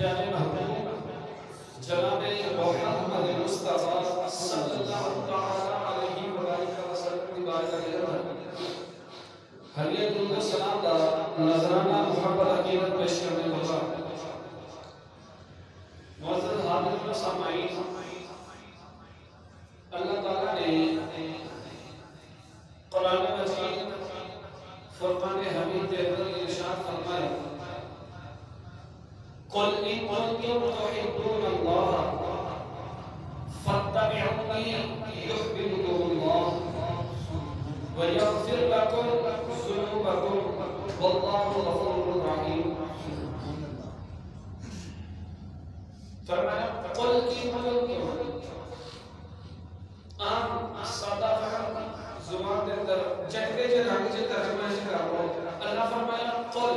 جناب محمد مصطفیٰ صلی اللہ علیہ وسلم کی بارگاہ حلیت السلام دا نظرانہ محبت عقیدت پیش کرنے ہوگا۔ معزز حاضرین و سامعین، اللہ تعالیٰ نے قرآن مجید فرقان حمید کے اندر ارشاد فرمایا، قل ان کنتم تحبون اللہ فاتبعونی یحببکم اللہ ویغفر لکم ذنوبکم واللہ غفور رحیم۔ فرمایا قل ان کنتم، عام سادہ فہم زبان کے اندر جٹکے جناگے جو ترجمہ سے کر رہا ہوں، اللہ فرمایا قل،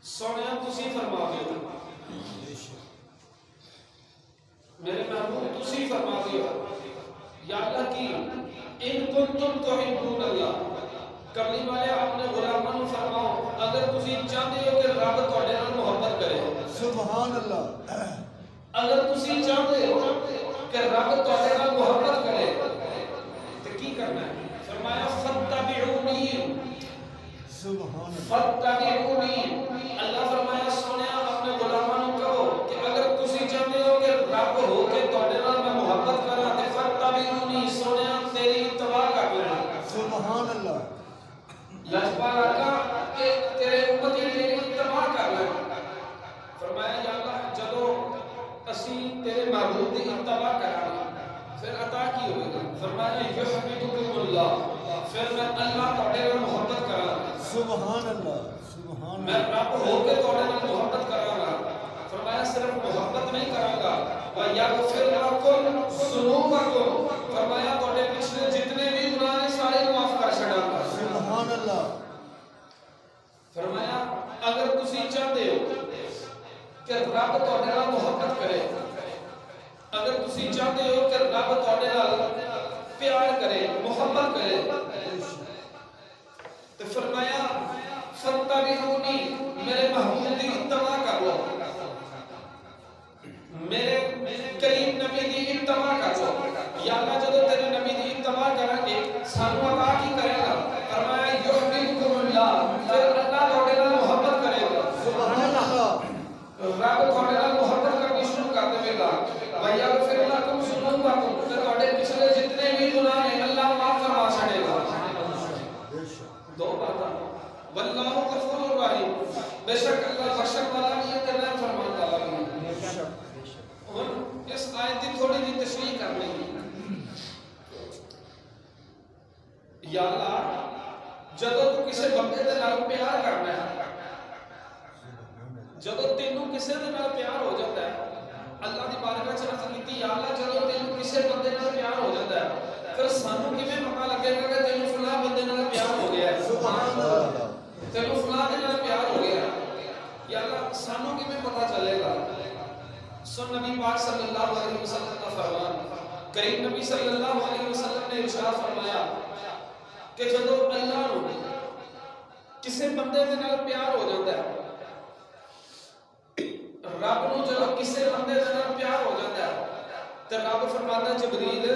سونے تسی فرما دیو، میرے محبوب تسی فرما دیو یا اللہ کی ان کنتم تحبون اللہ، کبھی والے اپنے غلاموں فرماؤ اگر تسی چاہتے ہو کہ رب تواڈے نال محبت کرے، سبحان اللہ، اگر تسی چاہتے ہو کہ رب تواڈے نال محبت کرے تو کی کرنا ہے؟ فرمایا فتبعونی، سبحان اللہ، فتبعونی، اللہ فرمایا سونیا اپنے غلاموں کہو کہ اگر تسی چاہتے ہو کہ رب ہو کہ تواڈے نال میں محبت کراں تے فتبعونی، سونیا تیری اتباع کر لینا، سبحان اللہ، لجپال آقا کہ تیرے امتی تیری اتباع کر لینا۔ فرمایا یا اللہ جدو اسی تیرے محبوب دی اتباع کریں پھر عطا کی ہوئے گا؟ فرمایا یحببکم اللہ، پھر میں اللہ تواڈے نال محبت کراں، سبحان اللہ، سبحان میں اللہ، رب ہو کے تواڈے نال محبت کراں گا۔ فرمایا صرف محبت نہیں کراں گا، وَيَغْفِرْ لَكُمْ ذُنُوبَكُمْ، فرمایا تواڈے پچھلے جتنے بھی گناہ ہیں سارے معاف کر چھڑاں گا، سبحان اللہ۔ فرمایا اگر تسی چاہتے ہو کہ رب تواڈے نال محبت کرے، اگر تسی چاہتے ہو کہ رب تواڈے نال پیار کرے، محبت کرے، تو فرمایا فتبعونی، میرے محبوب دی اتباع کر لو، میرے کریم نبی دی اتباع کر لو۔ یا اللہ جدو تیرے نبی دی اتباع کریں گے سانو عطا کی کرے گا؟ فرمایا یحببکم اللہ، پھر اللہ تواڈے نال محبت کرے گا، سبحان اللہ، رب تواڈے نال محبت کرنی شروع کر دے گا، وَيَغْفِرْ لَكُمْ ذُنُوبَكُمْ، پھر تواڈے پچھلے جتنے بھی گناہ ہیں اللہ معاف فرما چھڑے گا۔ دو باتاں، واللہ غفور رحیم، بے شک اللہ بخشن والا بھی ہے تے رحم فرمان والا بھی ہے۔ اور اس آیت کی تھوڑی جی تشریح کر لیں گے۔ یا اللہ جدو تو کسی بندے دے نال پیار کرنا ہے، جدو تینوں کسی دے نال پیار ہو جاتا ہے، اللہ دی بارگاہ چ عرض کیتی یا اللہ جدو تینوں کسی بندے نال پیار ہو جاتا ہے پھر سانو کیویں پتہ لگے گا کہ تینوں فلاں بندے نال پیار ہو گیا ہے، سبحان اللہ، تینوں فلاں دے نال پیار ہو گیا ہے، یا اللہ سانو کیویں پتہ چلے گا؟ سن نبی پاک صلی اللہ علیہ وسلم کا فرمان، کریم نبی صلی اللہ علیہ وسلم نے ارشاد فرمایا کہ جدو اللہ نو کسی بندے دے نال پیار ہو جاتا ہے، رب نو جدو کسی بندے دے نال پیار ہو جاتا ہے تو رب فرماتا ہے جبریل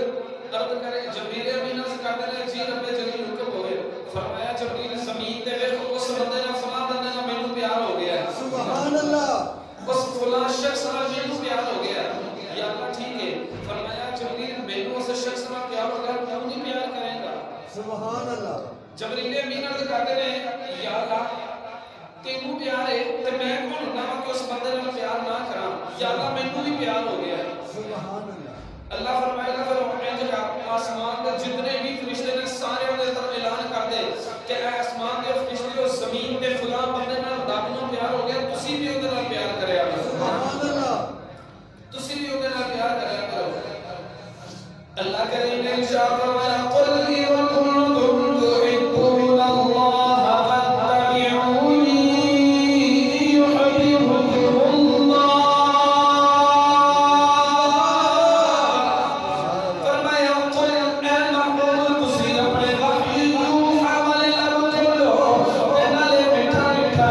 عرض کرے، جبریل امین عرض کرتے ہیں جی رب جلیل حکم ہوئے، فرمایا جبریل زمین تے ویکھو اس بندے نال فلاں بندے نال مینوں پیار ہو گیا ہے، سبحان اللہ، اس فلاں شخص نال مینوں پیار ہو گیا ہے، یا اللہ ٹھیک ہے، فرمایا جبریل مینوں اس شخص نال پیار ہو گیا کیوں نہیں پیار کرے گا؟ سبحان اللہ، جبریل امین عرض کرتے ہیں یا اللہ تینوں پیار ہے تے میں کون ہوندا کہ اس بندے نال پیار نہ کراں؟ یا اللہ مینوں بھی پیار ہو گیا ہے، سبحان اللہ، اللہ فرمائے گا پھر انج کا آسمان کے جتنے بھی فرشتے نے سارے دے طرف اعلان کر دے کہ اے آسمان کے فرشتے اور زمین تے فلاں بندے نال رب نوں پیار ہو گیا، تسی بھی اودے نال پیار کریا کرو، سبحان اللہ، تسی بھی اودے نال پیار کریا کرو۔ اللہ کریم نے ارشاد فرمایا قل ان کنتم تحبون اللہ فاتبعونی یحببکم اللہ، فرمایا قل اے محبوب تسی اپنے وحی کو حوالے لگ کرو، اے نالے میٹھا میٹھا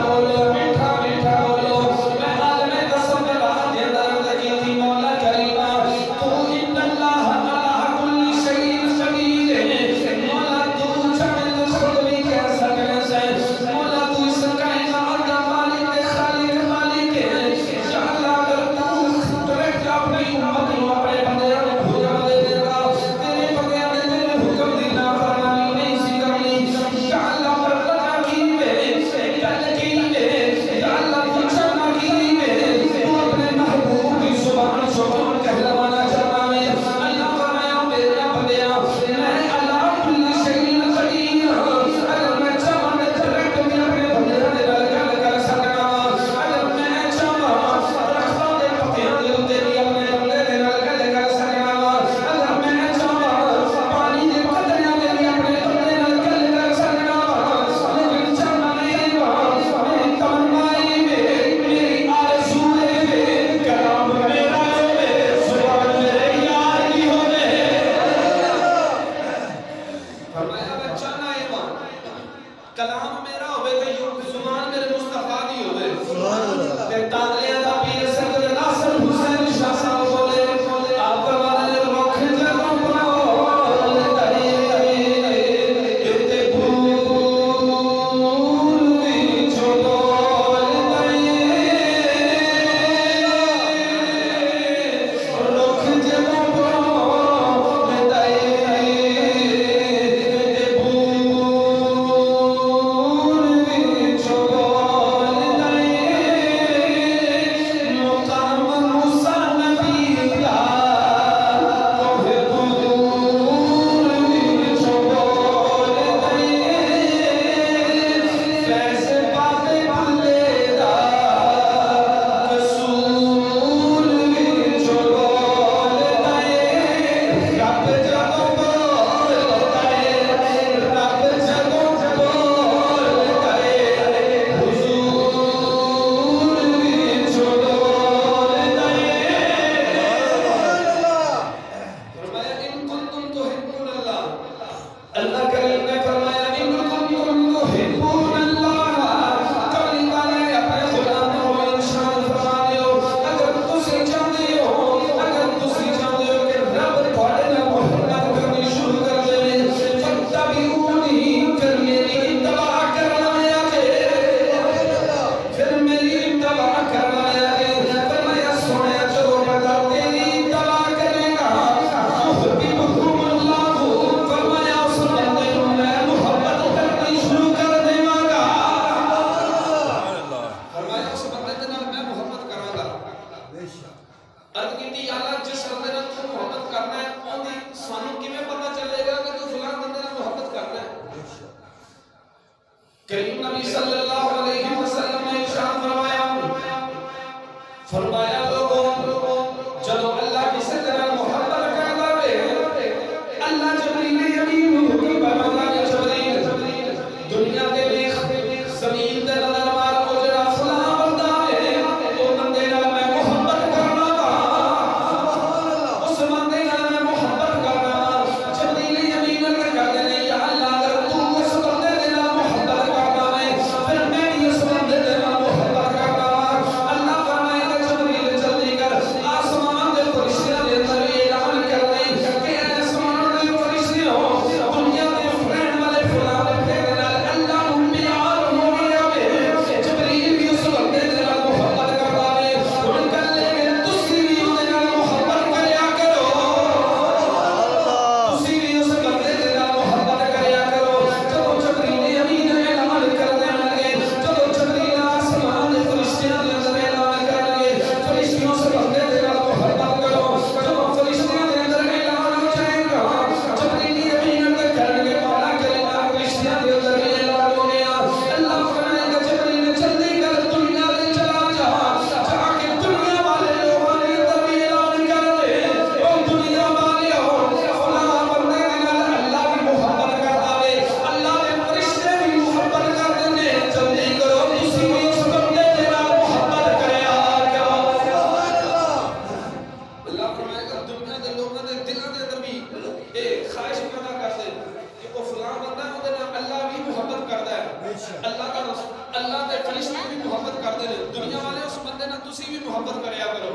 بھی محبت کریا کرو.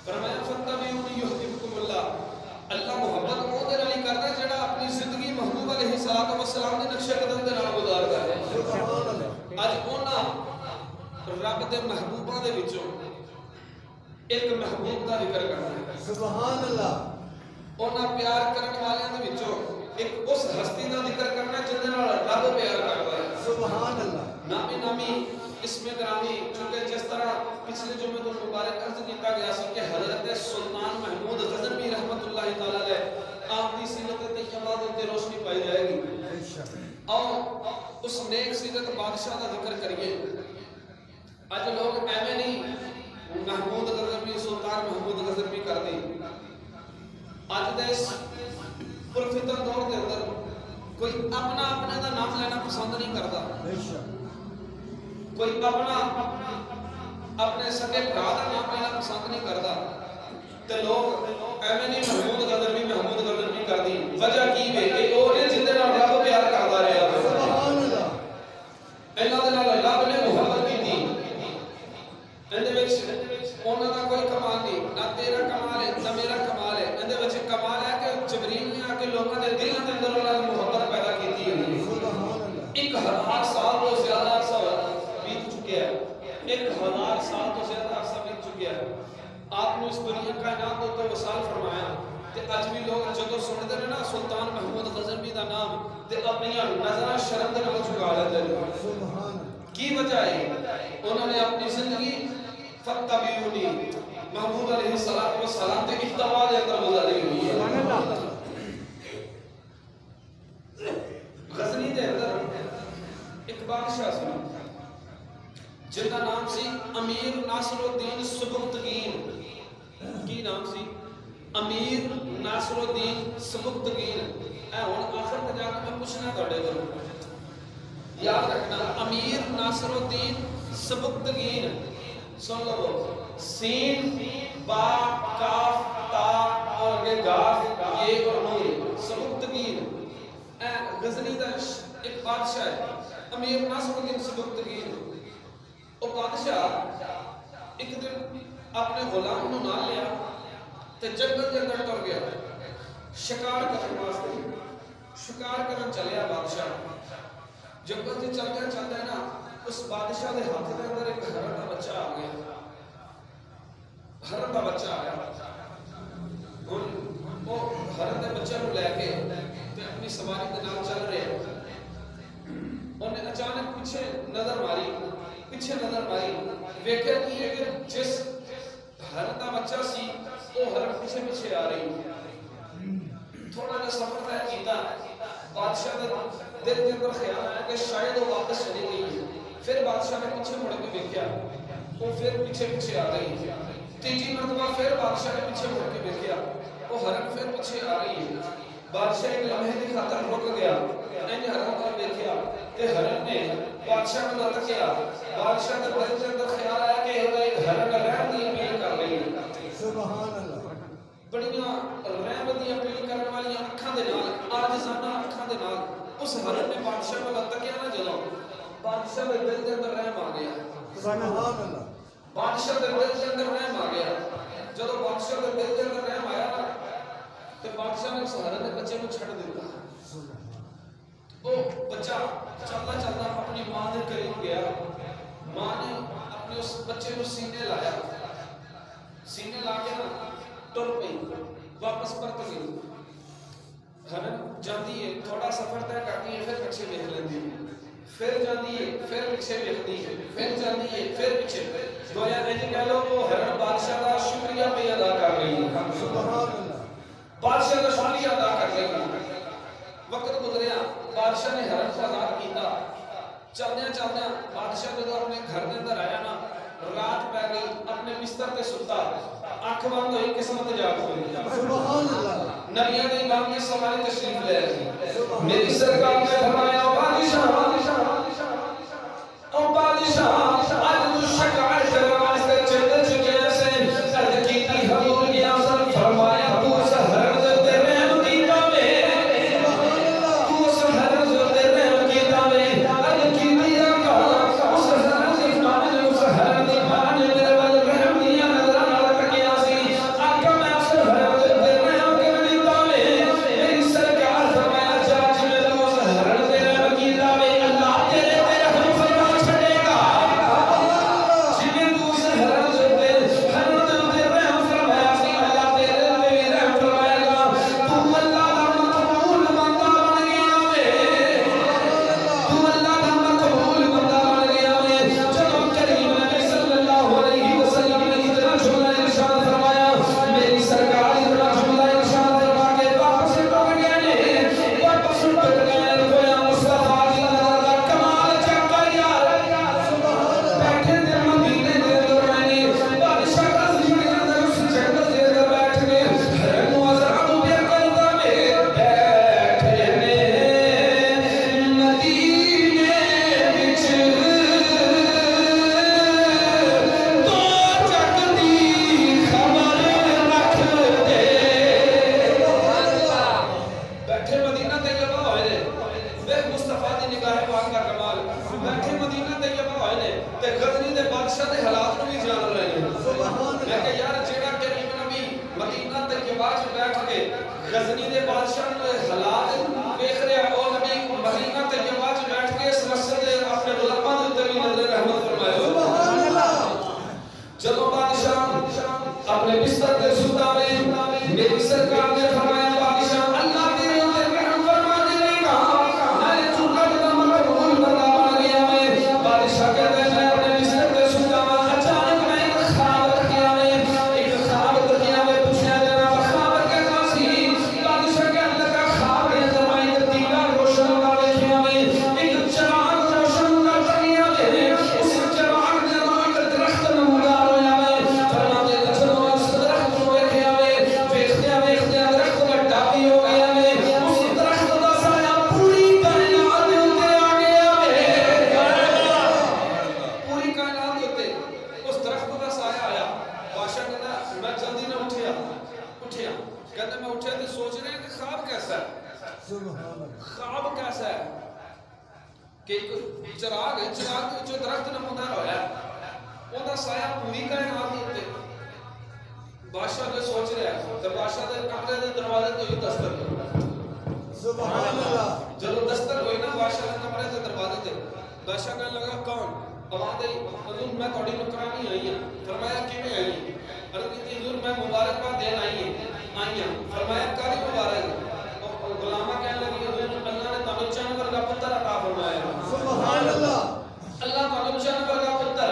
فرمایا فتبعونی یحببکم اللہ. اللہ محبت وہ دے نال کردا جڑا اپنی زندگی محبوب علیہ الصلوۃ والسلام دے نقش قدم دے نال گزاردا ہے. سبحان اللہ. اج انہاں رب دے محبوباں دے وچوں ایک محبوب دا ذکر کرنا ہے. سبحان اللہ. انہاں پیار کرن والیاں دے وچوں ایک اس ہستی دا ذکر کرنا جس دے نال رب پیار کردا ہے. سبحان اللہ. نامی نامی اسم گرامی چونکہ جس طرح پچھلے جمعے تو مبارک عرض کیتا گیا سی کہ حضرت سلطان محمود غزنوی رحمت اللہ تعالی علیہ آپ کی سیرت طیبہ تے روشنی پائی جائے گی. اور اس نیک سیرت بادشاہ کا ذکر کریے. اج لوگ ایویں نہیں محمود غزنوی سلطان محمود غزنوی کرتے. اج دے اس پرفتن دور کے اندر کوئی اپنا اپنے دا نام لینا پسند نہیں کرتا. کوئی اپنا اپنے سکے بھرا دا نام لینا پسند نہیں کرتا. تے لوگ ایویں نہیں محمود غزنوی کر دی. وجہ کی ہے کہ او نے جن دے نال رب پیار کردا رہیا. سبحان اللہ. انہاں دے نال رب نے محبت کیتی. اندے وچ انہاں دا کوئی کمال نہیں. نہ تیرا کمال ہے نہ میرا کمال ہے. اندے وچ کمال ہے کہ جبریل نے آ کے لوکاں دے دلاں دے اندر انہاں دی محبت پیدا کیتی ہے. سبحان اللہ. 1000 سال تو زیادہ عرصہ بیت چکے ہیں. 1000 سال تو زیادہ عرصہ بیت چکے ہیں. آپ نے اس دنیا کائنات کو تو وصال فرمایا تے اج بھی لوگ جدوں سنتے ہیں نا سلطان محمود غزنوی دا نام تے اپنی نظراں شرم دے نال جھکا لیندے ہیں. سبحان اللہ. کی وجہ ہے انہوں نے اپنی زندگی فتبعونی محبوب علیہ الصلوۃ والسلام تے اتباع دے اندر گزاری ہوئی ہے. سبحان اللہ. غزنی دے اندر ایک بادشاہ سی جن کا نام سی امیر ناصر الدین سبکتگین. کی نام سی؟ امیر ناصر الدین سبکتگین. اے ہن آخر تے جا کے میں پوچھنا تہاڈے کولوں یاد رکھنا امیر ناصر الدین سبکتگین. سن لو سین با کاف تا اور یہ گاف یہ اور نون سبکتگین. اے غزنی دا ایک بادشاہ ہے امیر ناصر الدین سبکتگین. وہ بادشاہ ایک دن اپنے غلام نو نال لیا تے جنگل دے اندر ٹر گیا شکار کرن واسطے. شکار کرن چلیا بادشاہ. جنگل سے چلتا چلتا ہے نا اس بادشاہ دے ہاتھ دے اندر ایک ہرن دا بچہ آ گیا. ہرن دا بچہ آ گیا. وہ ہرن دے بچے نو لے کے تے اپنی سواری دے نال چل رہے ہیں. انہیں اچانک پیچھے نظر ماری ویکھیا کہ جس ہرن دا بچہ سی وہ ہرن پیچھے پیچھے آ رہی. تھوڑا جا سفر طے کیتا. بادشاہ دے دل کے اندر خیال آیا کہ شاید وہ واپس چلی گئی ہے. پھر بادشاہ نے پیچھے مڑ کے دیکھا وہ پھر پیچھے پیچھے آ رہی ہے. تیجی مرتبہ پھر بادشاہ نے پیچھے مڑ کے دیکھا وہ ہرن پھر پیچھے آ رہی ہے. بادشاہ ایک لمحے کی خاطر رک گیا. انج ہرن کو دیکھا تے ہرن نے بادشاہ کو تکیا. بادشاہ کے دل کے اندر خیال آیا کہ یہ ہرن رحم دی اپیل کر رہی ہے. سبحان اللہ. بڑیاں رحم دی اپیل کرنے والی اکھاں دے نال عاجزانہ اکھاں دے نال اس ہرن نے بادشاہ کو تکیا نا. جدوں بادشاہ کے دل کے اندر رحم آ گیا. سبحان اللہ. بادشاہ کے دل کے اندر رحم آ گیا. جدوں بادشاہ کے دل کے اندر رحم آیا نا تے بادشاہ نے اس ہرن دے بچے کو چھڑ دتا. وہ بچہ چلتا چلتا اپنی ماں کے قریب گیا. ماں نے اپنے اس بچے کو سینے لایا. سینے لا کے نا ٹر پئی واپس پرت گئی. ہرن جاندی ہے تھوڑا سفر طے کرتی ہے پھر پیچھے دیکھ لیندی ہے. پھر جاندی ہے پھر پیچھے دیکھتی ہے. پھر جاندی ہے پھر پیچھے. گویا انج کہہ لو وہ ہرن بادشاہ کا شکریہ پہ ادا کر رہی ہے. سبحان اللہ. بادشاہ کا شکریہ ادا کر رہی ہے. وقت گزریا بادشاہ نے ہرن کو آزاد کیتا. چلدیا چلدیا بادشاہ جدوں اپنے گھر کے اندر آیا نا رات پی گئی. اپنے بستر تے ستا اکھ بند ہوئی قسمت جاگ ہوئی. سبحان اللہ. نبیوں نے امام کی سواری تشریف لے آئی. میری سرکار نے فرمایا بادشاہ او بادشاہ آج تو شکار کرنے واسطے چل چکے ہیں. عرض کی تھی حضور کی آسان فرمایا تو اس ہرن دے رحم کیتا میں. تو اس ہرن دے رحم کیتا میں. عرض کی تھی آقا اس ہرن دی ماں نے میرے بادشاہ دے حالات نو بھی جان رہے ہیں. سبحان اللہ. میں کہ یار جیڑا کریم نبی مدینہ طیبہ وچ بیٹھ کے غزنی دے بادشاہ دے حالات ویکھ رہا او نبی مدینہ طیبہ وچ بیٹھ کے اس مسجد دے اپنے غلاماں دے اوپر بھی نظر رحمت فرمائے. سبحان اللہ. جدوں بادشاہ اپنے بستر تے ستا وے میری سرکار نے فرمایا بادشاہ اللہ تیرے اوپر رحم فرما دے گا. میں تو رب دا مقبول بندہ بن گیا میں. بادشاہ کہتا ہے میں اپنے بستر تے ستا ہوں اچانک میں ایک خواب دیکھا میں پوچھا جناب خواب کیسا سی. بادشاہ کہنے لگا خواب کے اندر میں دینا روشن ہوا دیکھا میں ایک چراغ روشن ہوا تکیا میں اس چراغ دے اندر ایک درخت نمودار ہویا میں. فرماتے ہیں جب اس درخت کو دیکھا میں ویکھدے درخت گڈھا بھی ہو گیا میں. اس درخت دا سایہ پوری کائنات دے اوپر آ گیا میں. پوری کائنات دے اوپر اس درخت دا سایہ آیا. بادشاہ کہتا میں جلدی نہ اٹھیا کہتا میں اٹھیا تو سوچ رہے ہیں کہ خواب کیسا ہے. سبحان اللہ. خواب کیسا ہے کہ ایک چراغ ہے چراغ کے وچوں درخت نمودار ہویا ہے اوندا سایہ پوری کائنات دے اوپر. بادشاہ نے سوچ رہا ہے تے بادشاہ دے کمرے دے دروازے تے ہوئی دستک ہوئی. سبحان اللہ. جب دستک ہوئی نا بادشاہ دے کمرے دے دروازے تے بادشاہ کہنے لگا کون؟ آواز آئی حضور میں تہاڈی نوکرانی آئی ہوں. فرمایا کیویں آئی ہیں؟ عرض کی حضور میں مبارکباد دین آئی ہوں. فرمایا کاری مبارک؟ غلامہ کہنے لگی حضور اللہ نے تانوں چن ورگا پتر عطا فرمایا. سبحان اللہ. اللہ تانوں چن ورگا پتر.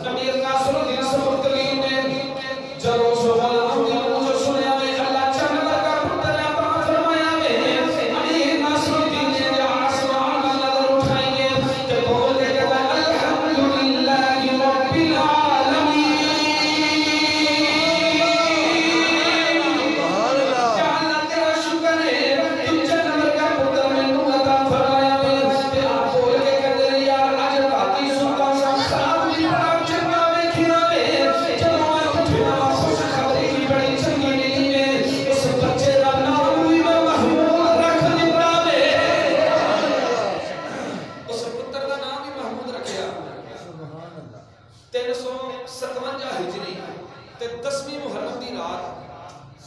امیر ناصر الدین سبکتگین نے جب اس غلام نے مجھے سنیا میں اللہ چن ورگا پتر عطا فرمایا میں امیر ناصر الدین نے جو آسمان کا نظر اٹھائیں گے کہ بول کے کہتا الحمدللہ رب العالمین.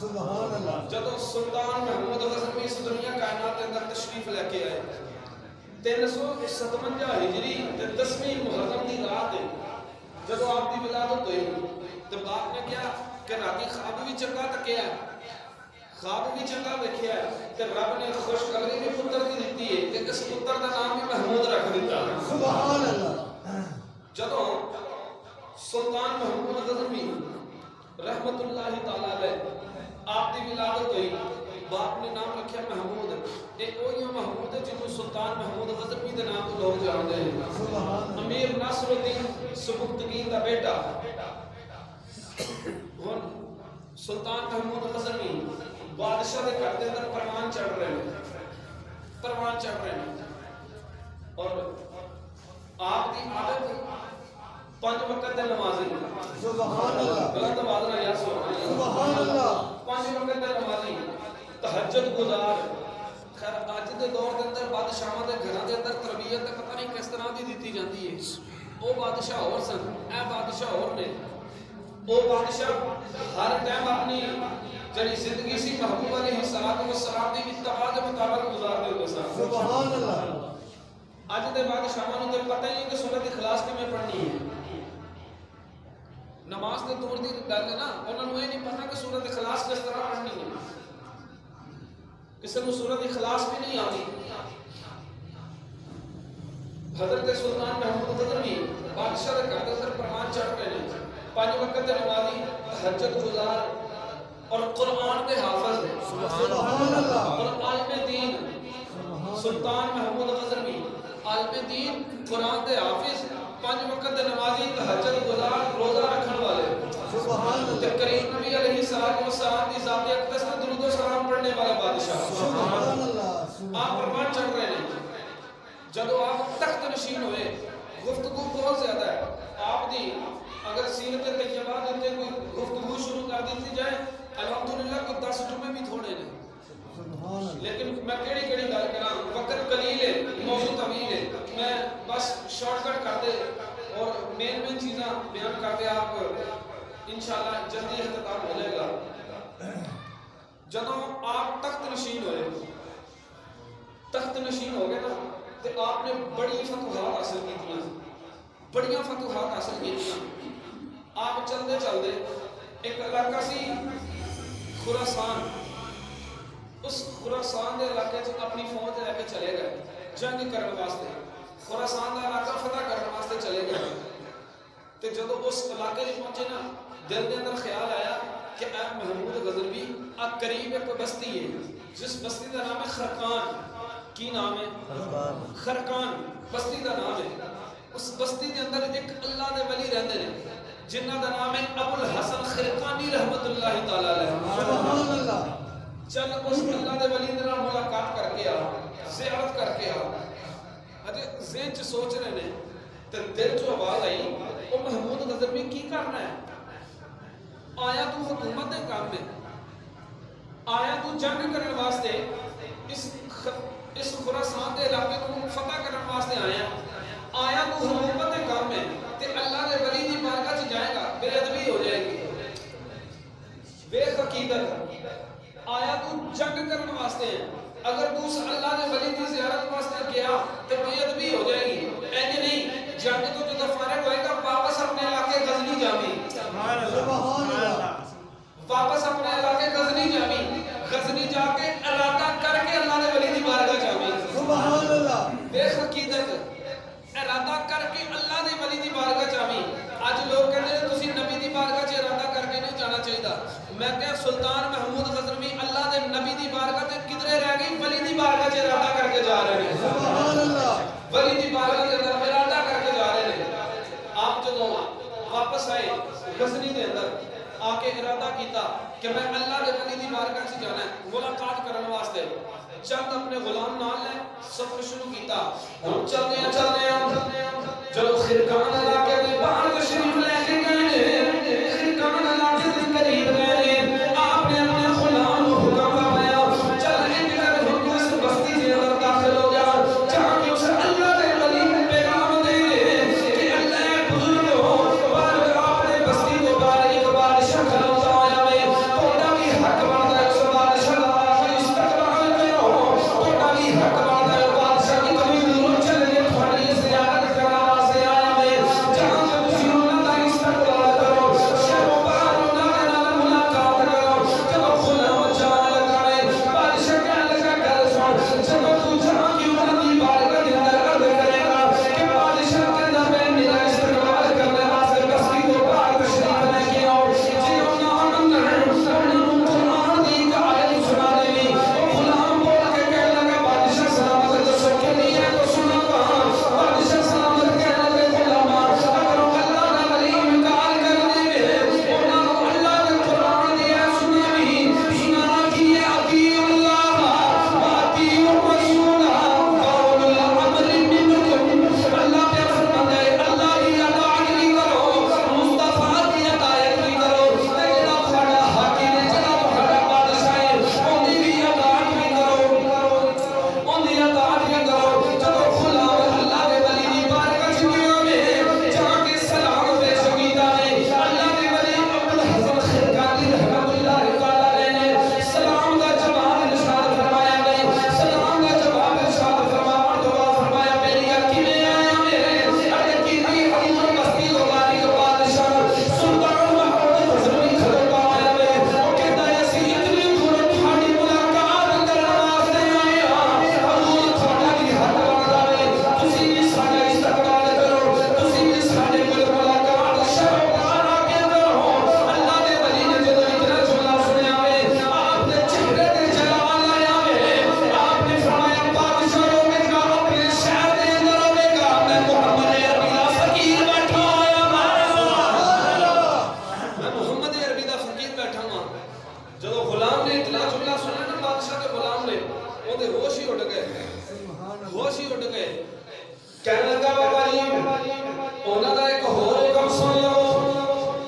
سبحان اللہ. جدو سلطان محمود غزنوی اس دنیا کائنات کے اندر تشریف لے کے آئے 357 ہجری تے 10ویں محرم دی رات ہے جدو آپ دی ولادت ہوئی تے باپ نے کیا کہ راتی خواب بھی چنگا تکیا ہے خواب بھی چنگا دیکھیا ہے تے رب نے خوشخبری بھی پتر دی دیتی ہے کہ اس پتر دا نام بھی محمود رکھ دیتا ہے. سبحان اللہ. جدو سلطان محمود غزنوی رحمت اللہ تعالی علیہ آپ دی ولادت ہوئی باپ نے نام رکھیا محمود. ایک وہی محمود ہے جنہوں سلطان محمود غزنوی دے نام کو لوگ جانتے ہیں. امیر ناصر الدین سبکتگین دا بیٹا سلطان محمود غزنوی بادشاہ دے گھر دے اندر پروان چڑھ رہے ہیں اور آپ دی عادت 5 وقت دے نمازی. سبحان اللہ. غلط آواز نہ یا سبحان اللہ. 5 وقت دے نمازی تہجد گزار. خیر اج دے دور دے اندر بادشاہاں دے گھراں دے اندر تربیت پتہ نہیں کس طرح دی دتی جاندی ہے. او بادشاہ اور سن اے بادشاہ اور نے. او بادشاہ ہر ٹائم اپنی جڑی زندگی سی محبوب علیہ السلام دی اتباع دے مطابق گزار دے سن. سبحان اللہ. اج دے بادشاہاں نوں تے پتہ ہی نہیں کہ سورۃ اخلاص کیویں پڑھنی ہے. نماز دے دور دی گل ہے نا انہاں نوں یہ نہیں پتہ کہ سورۃ اخلاص کس طرح پڑھنی ہے. کسی کو سورۃ اخلاص بھی نہیں آتی. حضرت سلطان محمود غزنوی بادشاہ دے گھر دے اندر پروان چڑھ رہے ہیں. 5 وقت دے نمازی تہجد گزار اور قرآن دے حافظ. سبحان اللہ. اور عالم دین سلطان محمود غزنوی عالم دین قرآن دے حافظ 5 وقت دے نمازی تہجد گزار روزہ رکھن والے. سبحان اللہ. کریم نبی علیہ السلام دی ذات اقدس تے درود و سلام پڑھنے والا بادشاہ. سبحان اللہ. آپ پروان چڑھ رہے ہیں. جدو آپ تخت نشین ہوئے گفتگو بہت زیادہ ہے. آپ دی اگر سیرت طیبہ دے کوئی گفتگو شروع کر دیتی جائے الحمدللہ کوئی 10 جمعے بھی تھوڑے نے. لیکن میں کیڑی گل کراں وقت قلیل ہے موضوع طویل ہے. میں بس شارٹ کٹ کر دے اور مین چیزیں بیان کرتے آپ انشاءاللہ جلدی اختتام ہو جائے گا. جدوں آپ تخت نشین ہوئے نا تو آپ نے بڑی فتوحات حاصل کی تھی, بڑیاں فتوحات حاصل کی تھی. آپ چلتے چلتے ایک علاقہ سی خراسان, اس خراسان دے علاقے سے اپنی فوج لے کے چلے گئے جنگ کرنے واسطے. خراسان دا علاقہ فتح کرنے واسطے چلے گئے. تو جب اس علاقے میں پہنچے نا دل کے اندر خیال آیا کہ اے محمود غزنوی قریب ایک بستی ہے جس بستی کا نام ہے خرقان. کی نام ہے؟ خرقان بستی کا نام ہے. اس بستی کے اندر ایک اللہ دے ولی رہتے ہیں جنہ کا نام ہے ابو الحسن خرقانی رحمت اللہ تعالی علیہ. سبحان اللہ. چل اس اللہ دے ولی دے نال ملاقات کر کے آ, زیارت کر کے آ. اجے ذہن چ سوچ رہے ہیں تے دل چ آواز آئی او محمود غزنوی کی کرنا ہے؟ آیا تو حکومت دے کام میں, آیا تو جنگ کرنے واسطے, اس خراسان دے علاقے کو فتح کرنے واسطے آیا تو حکومت دے کام میں تے اللہ دے ولی دی بارگاہ چ جائے گا بے ادبی ہو جائے گی. بے عقیدت آیا تو جنگ کرنے واسطے ہے, اگر تو اس اللہ دے ولی دی زیارت واسطے گیا تو بے ادبی ہو جائے گی. ایسے نہیں, جنگ تو جو فارغ ہوئے گا واپس اپنے علاقے غزنی جاوی, سبحان اللہ. واپس اپنے علاقے غزنی جاوی, غزنی جا کے ارادہ کر کے اللہ دے ولی دی بارگاہ جاوی. سبحان اللہ. بے عقیدت ارادہ کر کے اللہ دے ولی دی بارگاہ جاوی. اج لوگ کہتے ہیں تسی نبی دی بارگاہ چ ارادہ کر کے نہیں جانا چاہیے. میں کہ سلطان محمود غزنوی اللہ دے نبی دی بارگاہ تے کدھرے رہ گئی, ولی دی بارگاہ چ ارادہ کر کے جا رہے ہیں. سبحان اللہ. ولی دی بارگاہ کے اندر ارادہ کر کے جا رہے ہیں. آپ جدوں واپس آئے غزنی دے اندر آ کے ارادہ کیتا کہ میں اللہ دے ولی دی بارگاہ سے جانا ہے ملاقات کرنے واسطے. چند اپنے غلام نال لے سفر شروع کیتا. ہم چلتے ہیں چلو خرقان علاقے دے باہر تشریف لے کے گئے, خرقان علاقے دے قریب گئے. آپ نے اپنے غلام کو حکم فرمایا چل ایک کر ہم اس بستی دے اندر داخل ہو جا, جہاں کہ اسے اللہ دے ولی کو پیغام دے کہ اللہ بزرگو بار آپ نے بستی کو بار ایک بادشاہ کھلوتا آیا میں توڑا بھی حق بنتا ہے اس بادشاہ کا استقبال کرو, توڑا بھی حق بنتا ہے بادشاہ کی کبھی دور چل گئے تھوڑی زیارت کرنا سے آیا میں جہاں سے تسی انہوں کا استقبال کرو, شہر و بار انہوں کے نال ملاقات کرو. جب غلام جان لگا ہے بادشاہ کہنے لگا گل سن, جب تو جہاں کی انہوں کی بارگاہ کے اندر عرض کرے گا کہ بادشاہ کے اندر میں میرا استقبال کرنے واسطے بستی کو باہر تشریف لے کے آؤ. جی انہوں قرآن دی ایک آیت سنا دے. غلام بول کے کہنے لگا بادشاہ سلامت دسو کہ نہیں ہے تو سنا گا. بادشاہ سلامت کہنے لگے غلام اگر اللہ کا ولی انکار کر دے انہوں اللہ کے قرآن دیا سنا بھی سنا کی اطیع اللہ واطیع الرسول قول الامر منکم. اللہ پہ فرماتا ہے اللہ کی اطاعت بھی کرو, مصطفیٰ کی اطاعت بھی کرو, جڑا تھوڑا حاکم ہے جڑا تھوڑا بادشاہ ہے ان دی بھی اطاعت بھی کرو, ان دی اطاعت بھی کرو. جب غلام اللہ دے ولی دی بارگاہ چ گیا میں جہاں کے سلام پیش کیتا ہے اللہ دے ولی ابو الحسن خرقانی رحمت اللہ تعالی علیہ نے سلام دا جواب ارشاد فرمایا ہے. سلام دا جواب ارشاد فرمایا دعا فرمایا میری کیویں آیا میرے اڑے کیتی حضور بستی کو باری کو بادشاہ سلطان محمود غزنوی کھڑا آیا ہے. وہ کہتا ہے اسی اتنی دور تھاڑی ملاقات کرنے واسطے آئے ہاں, حضور تھوڑا بھی حق بنتا ہے تسی بھی ساڈا استقبال کرو, تسی بھی ساڈے کول ملاقات شرف بار آ کے کرو. اللہ دے ولی نے جدوں اتنا جملہ سنیا ہے آپ نے چہرے تے جلال آیا ہے. آپ نے فرمایا بادشاہ روے گا اپنے شہر دے اندر روے گا, میں محمد عربی دا فقیر بیٹھا آیا میں محمد عربی دا فقیر بیٹھا ہوں. جدوں غلام نے اتنا جملہ سنا نا بادشاہ کے غلام نے وہ دے ہوش ہی اڑ گئے, ہوش ہی اڑ گئے. کہنے لگا بابا جی انہاں دا ایک ہور حکم سن لو.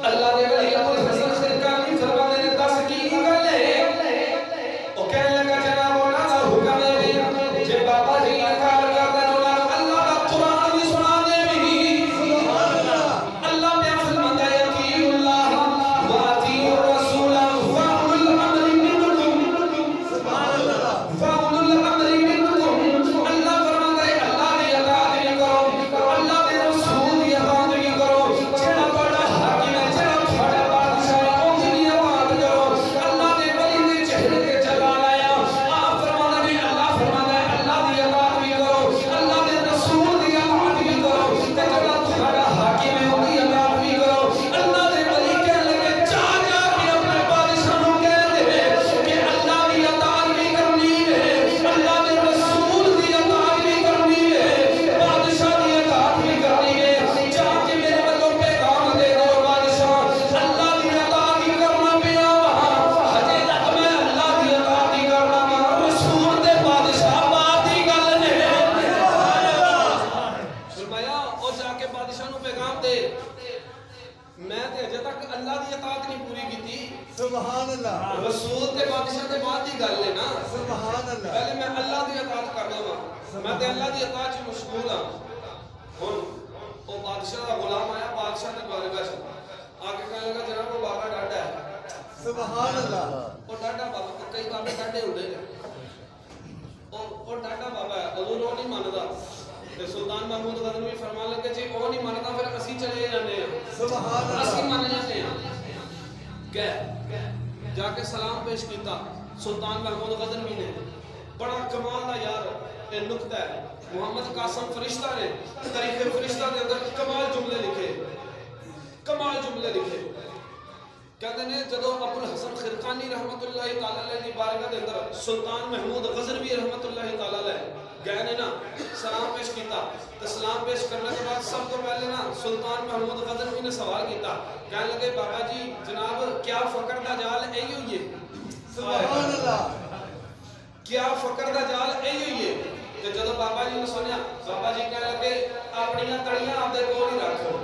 اللہ دے ولی ابو الحسن خرقانی فرماندے نے دس کی گل ہے. او کہنے لگا جناب انہاں دا حکم ہے جے بابا جی انکار کر دے انہاں اللہ دا قرآن بھی سنا دے بھی. اللہ سلام دے میں تے اجے تک اللہ دی اطاعت نہیں پوری کیتی سبحان اللہ رسول تے بادشاہ دے بعد دی گل ہے نا سبحان اللہ پہلے میں اللہ دی اطاعت کردا ہاں میں تے اللہ دی اطاعت وچ مشغول ہاں ہن او بادشاہ دا غلام آیا بادشاہ نے بارگاہ چ آگے کہنے لگا جناب وہ بابا ڈاڈا ہے سبحان اللہ وہ ڈاڈا بابا کئی بابے ڈاڈے ہوندے نے اور ڈاڈا بابا ہے حضور وہ نہیں ماندا تے سلطان محمود غزنوی فرمان لگے جی وہ نہیں ماندا پھر اسی چلے جانے ہیں سبحان اللہ اسی مان جاتے ہیں گئے جا کے سلام پیش کیتا سلطان محمود غزنوی نے بڑا کمال دا یار یہ نقطہ ہے محمد قاسم فرشتہ نے تاریخ فرشتہ کے اندر کمال جملے لکھے کہتے ہیں جدو ابو الحسن خرقانی رحمت اللہ تعالی علیہ دی بارگاہ دے اندر سلطان محمود غزنوی رحمت اللہ تعالی علیہ گئے نے نا سلام پیش کیتا تو سلام پیش کرنے کے بعد سب تو پہلے نا سلطان محمود غزنوی نے سوال کیتا کہنے لگے بابا جی جناب کیا فقر دا جال یہی ہوئی ہے سبحان اللہ کیا فقر دا جال یہی ہوئی ہے کہ جدو بابا جی نے سنیا بابا جی کہنے لگے اپنی تڑیاں آپ دے کول ہی رکھو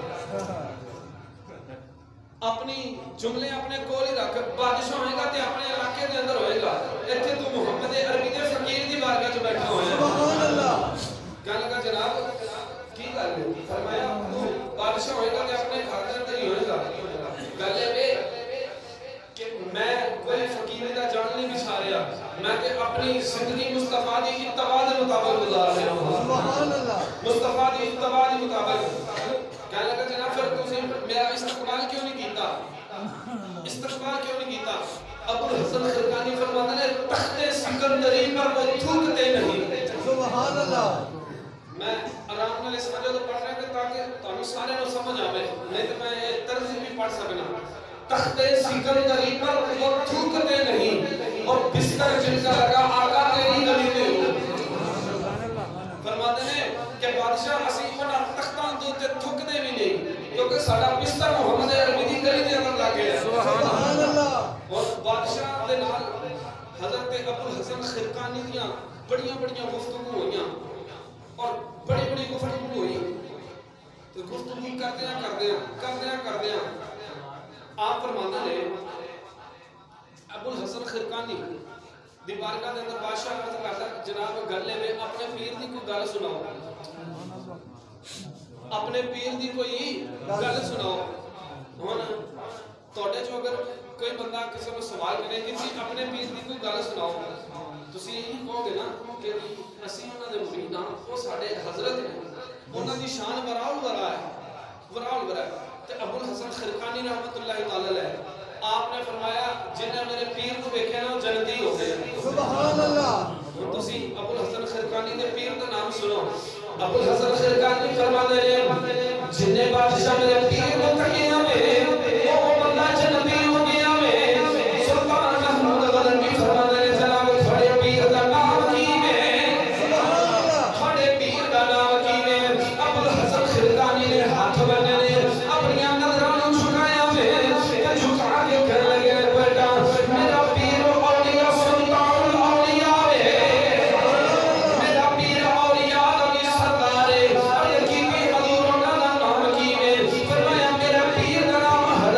اپنی جملے اپنے کول ہی رکھ بادشاہ ہوئے گا تے اپنے علاقے دے اندر ہوئے گا ایتھے تو محمد عربی دے فقیر دی بارگاہ چ بیٹھا ہویا سبحان اللہ کہنے لگا جناب کی گل ہے فرمایا تو بادشاہ ہوئے گا تے اپنے گھر دے اندر ہی ہوئے گا گل ہے کہ میں کوئی فقیر دا جان نہیں بچھا رہا میں تے اپنی زندگی مصطفیٰ دی اتباع دے مطابق گزار رہا ہوں سبحان اللہ مصطفیٰ دی اتباع دے مطابق کہنے لگا جناب پھر تسی میرا استقبال کیوں نہیں کیتا ابو الحسن خرقانی فرماتے ہیں تخت سکندری پر وہ تھوکتے نہیں سبحان اللہ میں آرام نال اس وجہ تو پڑھ رہا ہوں تاکہ تانوں سارے نوں سمجھ آوے نہیں تو میں طرز بھی پڑھ سکنا تخت سکندری پر وہ تھوکتے نہیں اور بستر جن کا لگا آقا تیری گلی میں ہو فرماتے ہیں کہ بادشاہ اسی انہاں تختاں دے تے تھکدے بھی نہیں کیونکہ ساڈا بستر محمد عربی دی گلی دے اندر لگ گیا سبحان اللہ اور بادشاہ دے نال حضرت ابو الحسن خرقانی دیاں بڑیاں گفتگو ہوئیاں اور بڑی گفتگو ہوئی تو گفتگو کردیاں آپ فرماندے نے ابو الحسن خرقانی دی بارگاہ دے اندر بادشاہ عرض کردا جناب گلے میں اپنے پیر دی کوئی گل سناؤ اپنے پیر دی کوئی گل سناؤ ہن تواڈے چوں اگر کوئی بندہ کسی کو سوال کرے کہ جی اپنے پیر دی کوئی گل سناؤ تسی یہی کہو گے نا کہ اسی انہاں دے مرید ہاں او ساڈے حضرت نے انہاں دی شان وراء ہے تے ابو الحسن خرقانی رحمت اللہ تعالی علیہ آپ نے فرمایا جنہیں میرے پیر کو دیکھے نا وہ جنتی ہو گئے سبحان اللہ تسی ابو الحسن خرقانی دے پیر دا نام سنو ابو الحسن خرقانی فرماتے ہیں جنہیں بادشاہ میرے پیر کو تکیا میں وہ بندہ جنتی ہو گیا میں سلطان محمود غزنوی فرماتے ہیں جناب تھوڑے پیر دا نام کی میں تھوڑے پیر دا نام کی میں ابو الحسن خرقانی نے ہاتھ بنے نے اپنی نظرانوں چھکایا میں جھکا کے کہنے لگے بیٹا میرا پیر اولیاء سلطان الاولیاء ہے میرا پیر اولیاء کی سردار ہے اور کی حضور کا نام کی میں فرمایا میرا پیر کا نام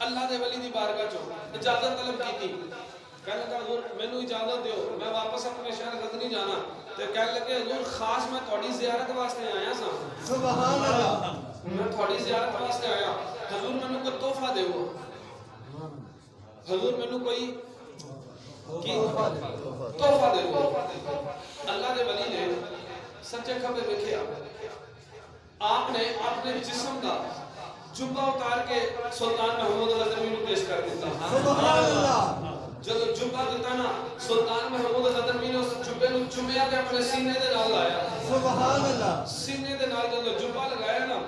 اللہ دے ولی دی بارگاہ چوں اجازت طلب کیتی کہنے لگا حضور مینوں اجازت دیو میں واپس اپنے شہر غزنی جانا تے کہنے لگے حضور خاص میں تہاڈی زیارت واسطے آیا سا سبحان اللہ میں تہاڈی زیارت واسطے آیا حضور مینوں کوئی تحفہ دیو حضور مینوں کوئی تحفہ دیو اللہ دے ولی نے سچے کھبے ویکھیا آپ نے اپنے جسم کا جبہ اتار کے سلطان محمود غزنوی کو پیش کر دیتا سبحان اللہ جب جبہ دیتا نا سلطان محمود غزنوی نے اس جبے نو چومیا تے اپنے سینے دے نال لایا سبحان اللہ سینے دے نال جب جبہ لگایا نا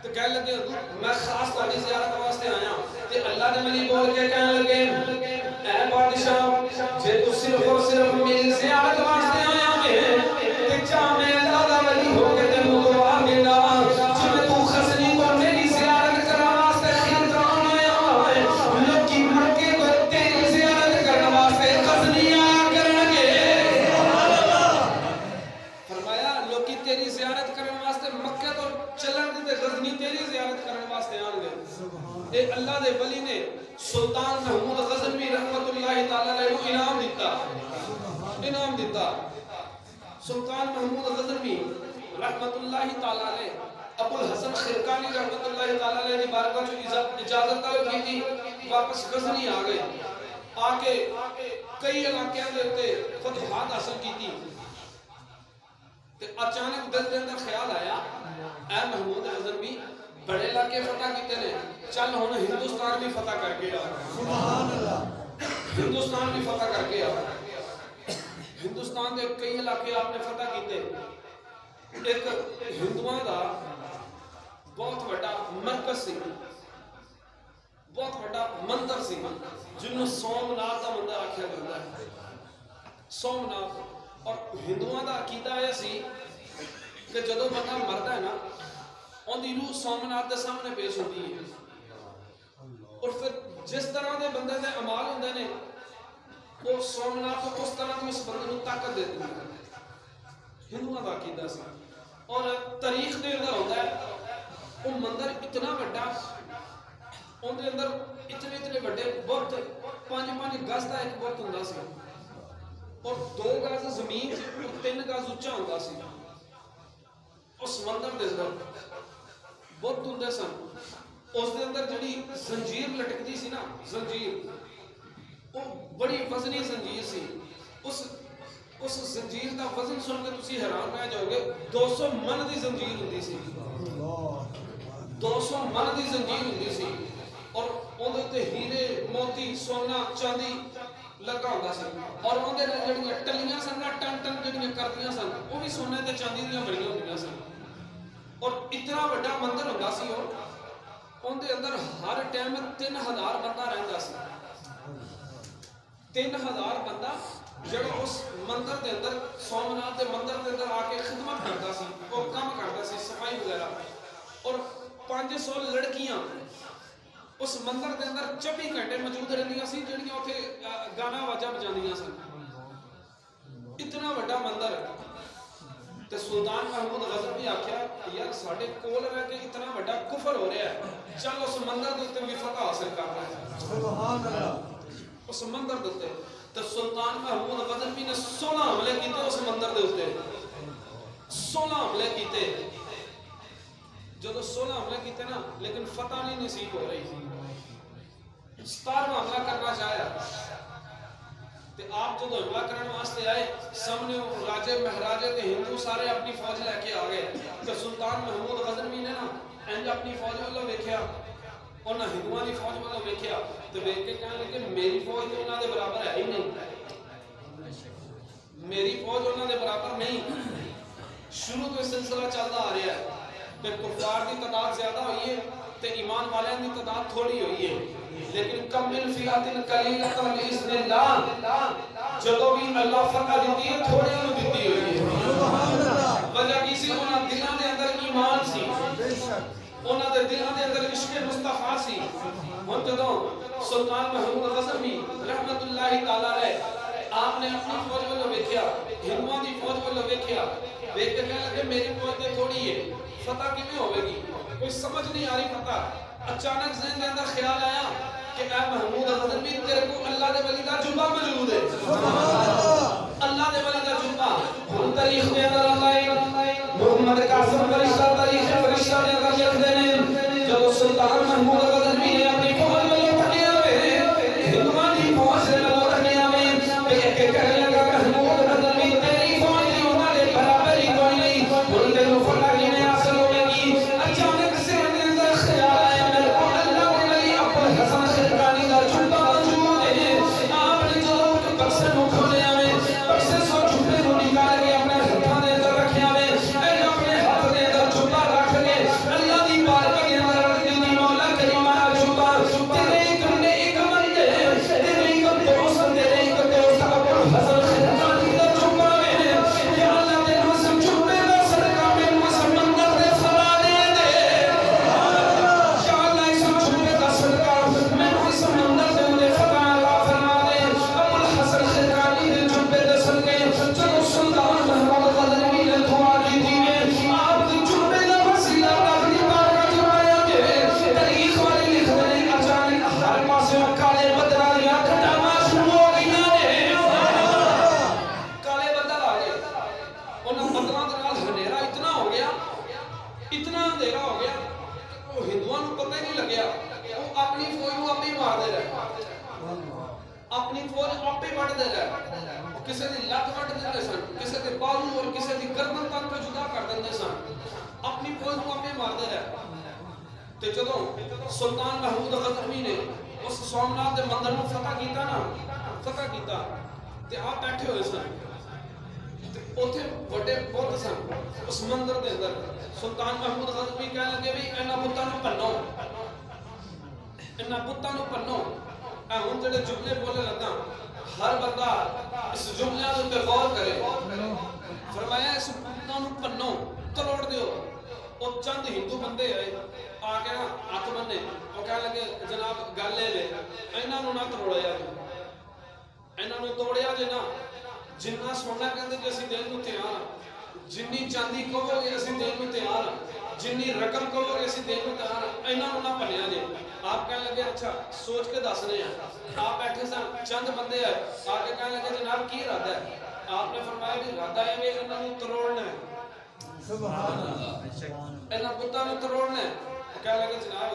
تو کہنے لگے میں خاص تہاڈی زیارت واسطے آیا تے اللہ نے ولی بول کے کہنے لگے اے بادشاہ جے تو صرف اور صرف میری زیارت واسطے آیا ہے تے چا میں اللہ دا ولی ہو کے تینوں دعا دینا جے تو غزنی کو میری زیارت کرن واسطے خیران آیا ہے لوکی مکے کو تیری زیارت کرن واسطے غزنی آیا کرن گے سبحان اللہ فرمایا لوکی تیری زیارت کرن واسطے مکے تو چلن دے غزنی تیری زیارت کرن واسطے آن گے اے اللہ دے ولی نے سلطان محمود غزنوی رحمت اللہ تعالی علیہ انعام دیتا سلطان محمود غزنوی رحمت اللہ تعالی علیہ ابو الحسن خرقانی رحمت اللہ تعالی علیہ نے بارگاہ چوں اجازت طلب کی تھی واپس غزنی آ گئے آ کے کئی علاقوں دے تے فتوحات حاصل کی تھی تے اچانک دل دے اندر خیال آیا اے محمود غزنوی بڑے علاقے فتح کیتے نے چل ہن ہندوستان بھی فتح کر کے آ سبحان اللہ ہندوستان بھی فتح کر کے آ ہندوستان دے کئی علاقے آپ نے فتح کیتے ایک ہندوؤں دا بہت بڑا مرکز سی بہت بڑا مندر سی جنوں سومناتھ دا مندر آکھیا جاندا ہے سومناتھ اور ہندوؤں دا عقیدہ یہ سی کہ جدوں بندہ مردا ہے نا ان دی روح سومناتھ دے سامنے پیش ہوتی ہے اور پھر جس طرح دے بندے دے اعمال ہوندے نے وہ سومناتھ کو اس طرح کی اس بندے کو طاقت دیتی ہے ہندوؤں کا عقیدہ سی اور تاریخ دے اندر ہوتا ہے وہ مندر اتنا بڑا ان دے اندر اتنے بڑے بت 5 گز کا ایک بت ہوندا سی اور 2 گز زمین اور 3 گز اونچا ہوندا سی اس مندر دے اندر بت ہوندے سن اس دے اندر جڑی زنجیر لٹکدی سی نا زنجیر وہ بڑی وزنی زنجیر سی اس زنجیر دا وزن سن کے تسی حیران رہ جاؤ گے 200 من دی زنجیر ہوندی سی 200 من دی زنجیر ہوندی سی اور اون دے تے ہیرے موتی سونا چاندی لگا ہوندا سی اور اون دے جڑیاں ٹلیاں سن نا ٹن جڑیاں کردیاں سن وہ بھی سونے تے چاندی دیاں بڑیاں ہوندیاں سن اور اتنا بڑا مندر ہوندا سی اون دے اندر ہر ٹائم 3000 بندہ رہندا سی 3000 بندہ جڑا اس مندر دے اندر سومناتھ دے مندر دے اندر آ کے خدمت کرتا سی وہ کام کرتا سی صفائی وغیرہ اور 500 لڑکیاں اس مندر دے اندر 24 گھنٹے موجود رہندیاں سی جڑیاں اوتھے گانا واجا بجاندیاں سن اتنا بڑا مندر تے سلطان محمود غزنوی آکھیا یار ساڈے کول رہ کے اتنا بڑا کفر ہو رہا ہے چل اس مندر دے اوتے بھی فتح حاصل کر رہے ہیں سبحان اللہ اس مندر دے اوتے تے سلطان محمود غزنوی نے 16 حملے کیتے اس مندر دے اوتے 16 حملے کیتے جدو 16 حملے کیتے نا لیکن فتح نہیں نصیب ہو رہی 17واں حملہ کرنا چاہیا تے آپ جدو حملہ کرنے واسطے آئے سامنے راجے مہاراجے تے ہندو سارے اپنی فوج لے کے آ گئے تے سلطان محمود غزنوی نے نا انج اپنی فوج والوں ویکھیا انہاں ہندوؤں دی فوج والوں ویکھیا تے ویکھ کے کہنے لگے میری فوج تے انہاں دے برابر ہے ہی نہیں میری فوج انہاں دے برابر نہیں شروع تو سلسلہ چلتا آ رہا ہے کہ کفار کی تعداد زیادہ ہوئی ہے تے ایمان والوں کی تعداد تھوڑی ہوئی ہے لیکن کم من فئۃ قلیلۃ باذن اللہ جدوں بھی اللہ فتح دیتی ہے تھوڑی نو دیتی ہوئی ہے سبحان اللہ وجہ کی سی انہاں دلاں دے اندر ایمان سی بے شک انہاں دے دلاں دے اندر عشق مصطفیٰ سی ہن جدوں سلطان محمود غزنوی رحمت اللہ تعالی علیہ آپ نے اپنی فوج والوں ویکھیا ہندوؤں دی فوج والوں ویکھیا ویکھ کے کہنے لگے میری فوج تے تھوڑی ہے فتح کیویں ہوے گی کوئی سمجھ نہیں آ رہی فتح اچانک ذہن کے اندر خیال آیا کہ اے محمود غزنوی تیرے کو اللہ دے ولی دا جبہ موجود ہے. اللہ دے ولی دا جبہ ہن تاریخ دے اندر محمد قاسم فرشتہ تاریخ فرشتہ دے اندر لکھدے نے جب سلطان محمود غزنوی نے اپنی فوج میں لٹکیا ہوئے ہندوؤں دی فوج سے لٹکیا ہوئے کہ کہنے لگا محمود غزنوی تیری فوج دی انہاں دے برابر ہی کوئی نہیں ہن تے فتح کی میں حاصل ہوے گی. اچانک سے اندر اندر خیال آیا میرے کو اللہ دے ولی ابو الحسن خرقانی دا جبہ موجود ہے. آپ نے جو بکسے نو کھولیا ہوئے بکسے سو جبے نو نکال کے اپنے ہاتھاں دے اندر رکھیا ہوئے اپنے ہاتھ دے اندر جبہ رکھ کے اللہ دی بارگاہ کے اندر رکھ دی مولا کریمہ جبہ تیرے ایک ایک بندے تیرے ایک دوست ابو الحسن خرقانی دا جبہ ہے یا اللہ دے نسل جبے دا صدقہ میں سمندر دے فرا دے دے یا اللہ اس جبے دا صدقہ میں سمندر دے فرا فرما دے. ابو الحسن خرقانی دے جبے دے صدقے چلو سلطان محمود غزنوی نے دعا کی تھی آپ دی جبے دا وسیلہ اللہ دی بارگاہ جمایا گئے. تاریخ والے لکھ دے اچانک ہر پاسے کالے بدراں دیاں کٹاواں شروع ہو گئیاں نے. کالے بدر آ گئے انہاں بدراں دے نال ہنیرا اتنا ہو گیا اتنا اندھیرا ہو گیا وہ ہندوؤں نوں پتہ ہی نہیں لگیا وہ اپنی فوج نوں اپنے مار دے رہے اپنی فوج آپ ہی وڈ دے رہے کسے دی لت وڈ دیندے سن کسے دے بازو اور کسے دی گردن تک کو جدا کر دیندے سن اپنی فوج نوں آپ ہی مار دے رہے. تے جدوں سلطان محمود غزنوی نے اس سومناتھ دے مندر نوں فتح کیتا تے آپ بیٹھے ہوئے سن تے اوتھے بڑے بت سن اس مندر دے اندر. سلطان محمود غزنوی کہنے لگے بھی انہاں بتاں نوں پنو اے ہن جڑے جملے بولے لگا ہر بندہ اس جملیاں دے تے غور کرے. فرمایا اس بتاں نوں پنو تروڑ دیو. او چند ہندو بندے آئے آ کے نا ہاتھ بننے او کہنے لگے جناب گل لے انہاں نوں نہ تروڑیا انہاں نوں توڑیا جے نا جنہ سونا کہندے کہ اسی دین نوں تیار ہاں جنی چاندی کہو گے اسی دین نوں تیار ہاں جنی رقم کہو گے اسی دین نوں تیار ہاں انہاں نوں نہ پنیا جے. آپ کہنے لگے اچھا سوچ کے دس رہے ہیں. آپ بیٹھے سن چند بندے آئے آ کے کہنے لگے جناب کی ارادہ ہے. آپ نے فرمایا کہ ارادہ ہے کہ انہاں نوں تروڑنا ہے. سبحان اللہ انہاں بتاں نوں توڑنا ہے. کہنے لگے جناب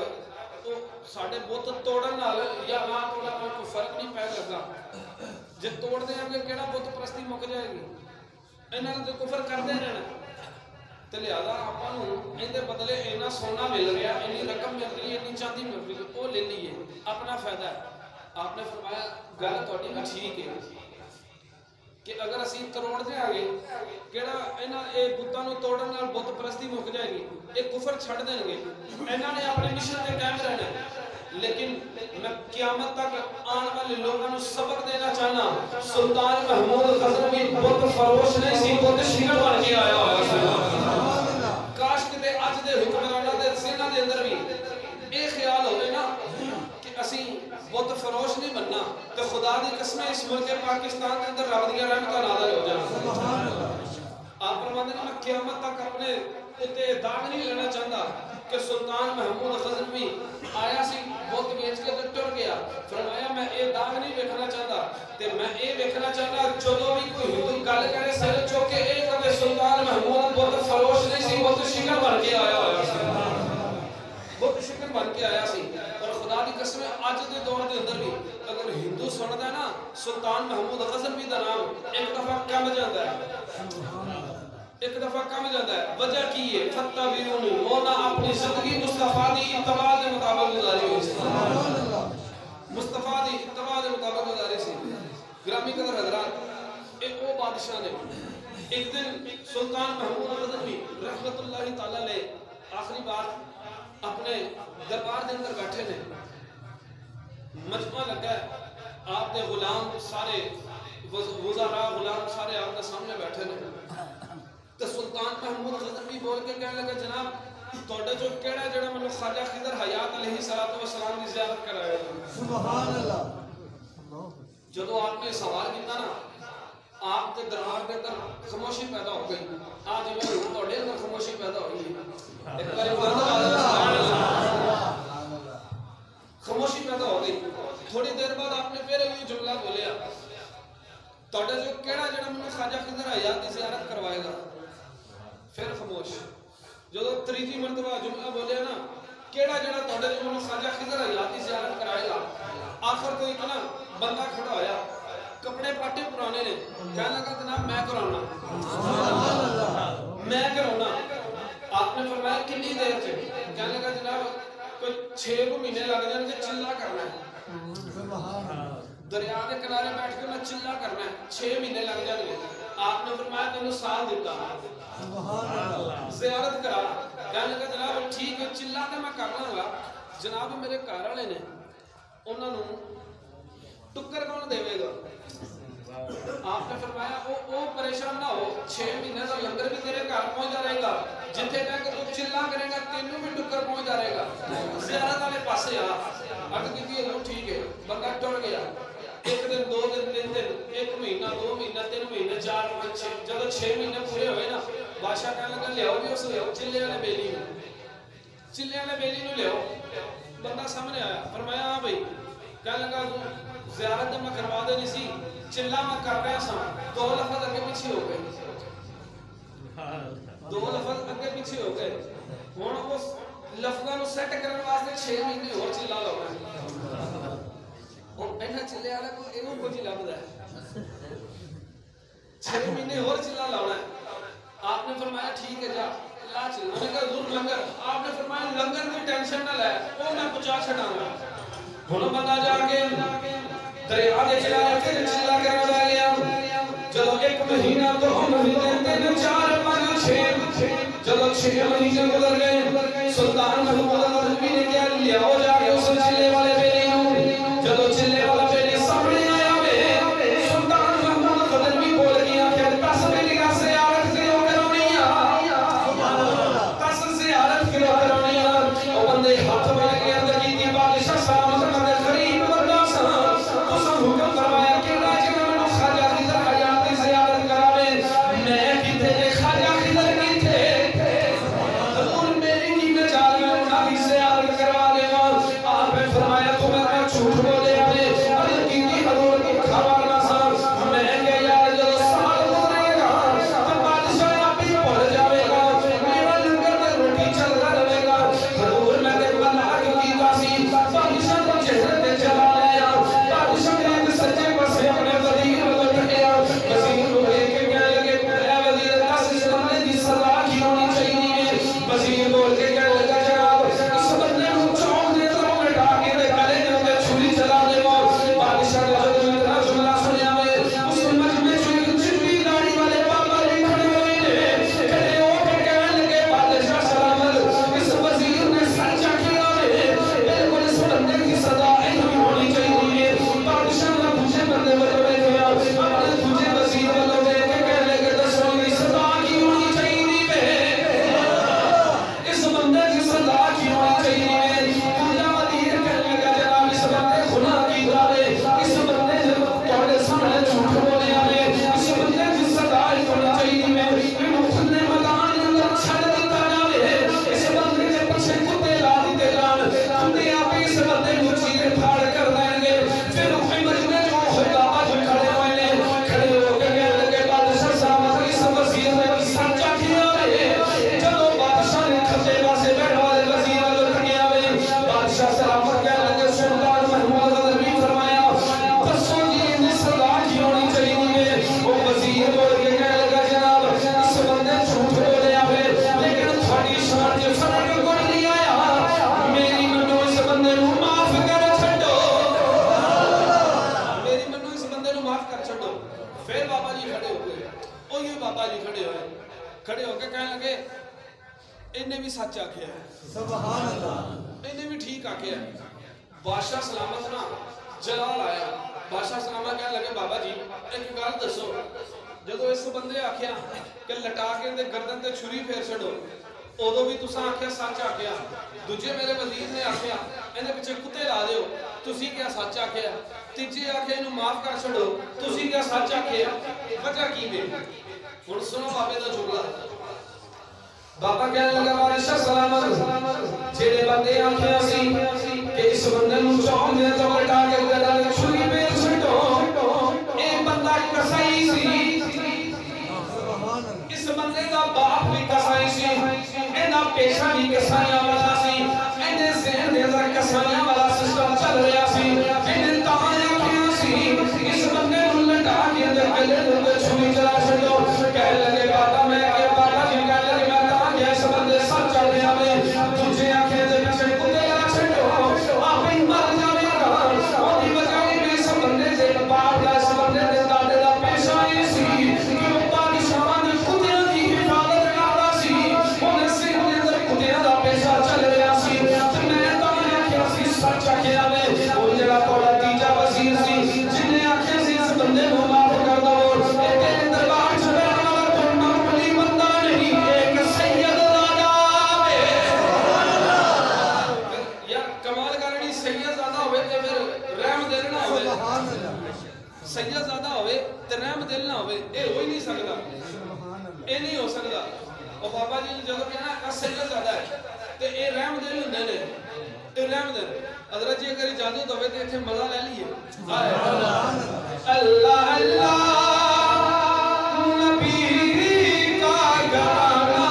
تو ساڈے بت توڑن نال یا نہ توڑن نال کوئی فرق نہیں پے لگا جے توڑ دے ہم کیڑا بت پرستی مک جائے گی انہاں نے تو کفر کردے رہنا. تے لہذا آپاں نوں ایندے بدلے اینا سونا مل رہا اینی رقم مل رہی ہے اینی چاندی مل رہی ہے او لے لیے اپنا فائدہ ہے. آپ نے فرمایا گل تہاڈی بھی ٹھیک ہے کہ اگر اسی کروڑ دے آگے کیڑا انہاں اے بتاں نوں توڑن نال بت پرستی مک جائے گی اے کفر چھڈ دین گے انہاں نے اپنے مشن تے قائم رہنا ہے. لیکن میں قیامت تک آن والے لوگوں کو سبق دینا چاہنا سلطان محمود غزنوی بت فروش نہیں سی بت شکر بن کے آیا ہوا سی. کاش کہ اج دے حکمراناں دے ذہناں دے اندر بھی اے خیال ہوے نا کہ اسی بت فروش نہیں بننا تے خدا دی قسم اس ملک پاکستان دے اندر رب دی رحمت نازل ہو جائے. سبحان اللہ. آپ فرماتے ہیں میں قیامت تک اپنے تے داغ نہیں لینا چاہتا کہ سلطان محمود غزنوی آیا سی بت بیچ کے ٹر گیا. فرمایا میں اے داغ نہیں دیکھنا چاہتا تے میں اے دیکھنا چاہتا جدوں بھی کوئی ہندو گل کرے سر چوک کے اے کہے سلطان محمود بت فروش نہیں سی بت شکر بن کے آیا ہوا سی. بت شکر بن کے آیا سی. اور خدا دی قسم اج دے دور دے اندر بھی اگر ہندو سندا ہے نا سلطان محمود غزنوی دا نام ایک دفعہ کم جاندا ہے ایک دفعہ کم جاتا ہے. وجہ کی ہے فتبعونی مولا اپنی زندگی مصطفیٰ دی اتباع دے مطابق گزاری ہوئی سی. مصطفیٰ دی اتباع دے مطابق گزاری سی. گرامی قدر حضرات ایک وہ بادشاہ نے ایک دن سلطان محمود غزنوی رحمت اللہ تعالی علیہ آخری بار اپنے دربار دے اندر بیٹھے نے مجمع لگا ہے آپ دے غلام سارے وزراء غلام سارے آپ کے سامنے بیٹھے نے. تو سلطان محمود غزنوی بول کے کہنے لگا جناب توڑے جو کیڑا جڑا میں خواجہ خضر حیات علیہ السلام کی زیارت کرایا. سبحان اللہ. جدو آپ نے سوال کیتا نا آپ کے دربار کے اندر خاموشی پیدا ہو گئی. آج میں توڑے اندر خاموشی پیدا ہوئی ہے. ایک بار سبحان اللہ. خضر حیات کی زیارت کروائے گا. پھر خاموش. جدو تیجی مرتبہ جملہ بولے نا کیڑا جڑا تہاڈے نوں خواجہ خضر حیات کی زیارت کرائے گا. آخر تو ایک نا بندہ کھڑا ہویا کپڑے پاٹے پرانے نے کہنے لگا جناب میں کراؤنا میں کراؤنا. آپ نے فرمایا کتنی دیر سے؟ کہنے لگا جناب کوئی 6 مہینے لگ جائیں گے چلا کرنا ہے دریا کے کنارے بیٹھ کے میں چلا کرنا ہے 6 مہینے لگ جائیں گے. آپ نے فرمایا تینوں سال دیتا زیارت کرا. کہنے لگا جناب ٹھیک ہے چلا تو میں کر لوں گا. جناب میرے گھر والے نے انہوں نے ٹکر کون دے گا. آپ نے فرمایا او پریشان نہ ہو 6 مہینے کا لنگر بھی تیرے گھر پہنچا رہے گا جتنے ٹائم کہ تو چلا کرے گا تینوں بھی ٹکر پہنچا رہے گا. زیارت والے پاسے آ ارد کی لو ٹھیک ہے. بندہ ٹر گیا. 1 دن 2 دن 3 دن 1 مہینہ 2 مہینہ 3 مہینے 4 5 6 جب 6 مہینے پورے ہوئے نا بادشاہ کہنے لگا لیاؤ بھی اس لیاؤ چلے والے بیلی نو لیاؤ. بندہ سامنے آیا فرمایا ہاں بھائی. کہنے لگا زیارت میں کروا دے نہیں سی چلا میں کر رہا سا 2 لفظ اگے پیچھے ہو گئے 2 لفظ اگے پیچھے ہو گئے. ہوں اس لفظوں کو سیٹ کرنے واسطے 6 مہینے اور چلا لاؤنا اور اینا چلے والا کو ایو کچھ ہی لگتا ہے 6 مہینے اور چلا لاؤنا ہے. آپ نے فرمایا ٹھیک ہے جا لا چلا. میں نے کہا ضرور لنگر. آپ نے فرمایا لنگر کی ٹینشن نہ لے وہ میں پہنچا چھڑاؤں گا. ہوں بندہ جا کے دریا دے چلا کے چلا کرنے لگا. جدو 1 مہینہ 2 مہینے 3 4 5 6 جدو 6 مہینے گزر گئے سلطان محمود غزنوی نے کیا لیاؤ جا کے اس چلے والے بیلی نو. جدو چلے والا بیلی سامنے آیا وے سلطان محمود غزنوی بول گیا کہ 10 بیلی کا زیارت کیوں کرونی ہے 10 زیارت کیوں کرونی ہے. وہ بندے ہاتھ میں لگے اندر کی دی بادشاہ سلامت مدد غریب بندہ سا اس حکم فرمایا کہ راجہ میں خواجہ خضر حیات کی زیارت کراوے. میں کتے خواجہ خضر کی تھے حضور میری کی میں چال میں انہاں کی زیارت کروا دے گا. آپ نے فرمایا تمہیں میں جھوٹ بولے ہمیں حضرت کی حضور کی خبر نہ سا. میں کہ یار جو سال گزرے گا تو بادشاہ آپ ہی پڑ جاوے گا میرا لنگر میں روٹی چل رہے گا. حضور میں نے ملاک کی تاثیر بادشاہ کو چہرے پہ چلا لیا. بادشاہ نے ایک سچے پسے اپنے وزیر کو ٹکیا. وزیر کو لے کے کہنے لگے اے وزیر 10 بندے کی سزا کی ہونی چاہیے. وزیر بول کے کہنے لگا جناب اس بندے کو چونک دے تو لٹا کے دے گلے دے چھری چلا دے. بادشاہ نے جب اتنا جملہ سنیا میں اس مجمع سے چٹی داڑھی والے بابا جی کھڑے ہوئے نے کھڑے ہو کے کہنے لگے بادشاہ سلامت اس وزیر نے سچا کیا ہے بالکل اس بندے کی سزا نہیں ہونی چاہیے. بادشاہ نے پوچھے بندے بولے گیا اپنے تجھے وزیر والوں نے کہنے لگے دسو کی سزا کی ہونی چاہیے اس بندے کی سزا کی ہونی چاہیے. دوسرا وزیر کہنے لگا جناب اس بندے گناہ کی دارے اس بندے نے تھوڑے سامنے جھوٹ بولے ہمیں اس بندے کی سزا ہونی چاہیے. خودنے مکان اندر چھڑ دیتا جاوے اس بندے کے پیچھے کتے لا دیتے جان کتے آپ اس بندے کو چیرے پھاڑ کر دیں گے. پھر کوئی مجمع جو ہوگا آج کھڑے ہوئے نے کھڑے ہو کے کہنے لگے بادشاہ صاحب اس وزیر نے سچا کیا ہے. چلو بادشاہ نے کھتے پاسے بیٹھا والے وزیر والوں تکیا ہوئے. بادشاہ سلامت کہنے لگے سلطان محمود غزنوی فرمایا دسو جی انہیں سزا کی ہونی چاہیے. وہ وزیر بول کے کہنے لگا جناب اس بندے جھوٹ بولے آوے لیکن تھوڑی شان جو فرق کوئی نہیں آیا. میری منو اس بندے نو معاف کر چھڈو میری منو اس بندے نو معاف کر چھڈو. پھر بابا جی کھڑے ہو گئے. اوہی بابا جی کھڑے ہو کے کہنے لگے انہیں بھی سچ آکھیا ہے سبحان اللہ. انہیں بھی ٹھیک آکھیا ہے. بادشاہ سلامت نا جلال آیا. بادشاہ سلامت کہنے لگے بابا جی ایک گل دسو جدو اس بندے آکھیا کہ لٹا کے اندے گردن تے چھری پھیر چھڑو ادو بھی تساں آکھیا سچ آکھیا. دوجے میرے وزیر نے آکھیا اندے پیچھے کتے لا دیو تسی کیا سچ آکھیا. تیجے آکھیا انہوں معاف کر چھڑو تسی کیا سچ آکھیا. وجہ کی میں ہن سنو بابے دا جملہ. بابا کہنے لگا بادشاہ سلامت جڑے بندے آکھیا سی کہ اس بندے نوں چونک دے تو لٹا کے گردن تے چھری پھیر چھڑو اے بندہ کسائی سی بندے دا باپ بھی کسائی سی اینا پیشہ بھی کسائیاں والا سی اینے ذہن دے اندر کسائیاں والا سسٹم چل رہا سی اینے تاہاں کیا سی اس بندے نو لٹا کے اندر گلے دے چھوڑی چلا چھڑو کہہ لگے بابا میں کہ بابا جی کہہ لگے میں تاہاں گیا اس بندے سب چڑھ گیا میں تجھے آنکھیں دے پیچھے کتے لا چھڑو آپ ہی مر جاوے گا اور دی بجائے بھی اس بندے دے باپ دا اس بندے دے دادے دا پیشہ ہی سی کہ وہ پادشاہ نے کتیاں کی حفاظت کرتا سی انہیں سے انہیں در کتیاں دا پیشہ چل رہا سی تو میں تاہاں کیا سی سچ آکھے آوے وہ جگہ توڑا تیجا وزیر سی جنہیں آنکھیں سی اس بندے کو معاف کر دو تیرے دربار چھوڑے والا تو معمولی بندہ نہیں ایک سید زادہ ہے یا کمال کرنی سید زادہ ہوئے تے پھر رحم دل نہ ہوئے سید زادہ ہوئے تے رحم دل نہ ہوئے اے ہوئی نہیں سکتا اے نہیں ہو سکتا اور بابا جی جب کہنا سید زادہ ہے تے اے رحم دل ہوندے نے اے رحم دل حضرت جی اگر اجازت ہوئے تے ایتھے مزہ لے لیے اللہ اللہ نبی کا گھرانہ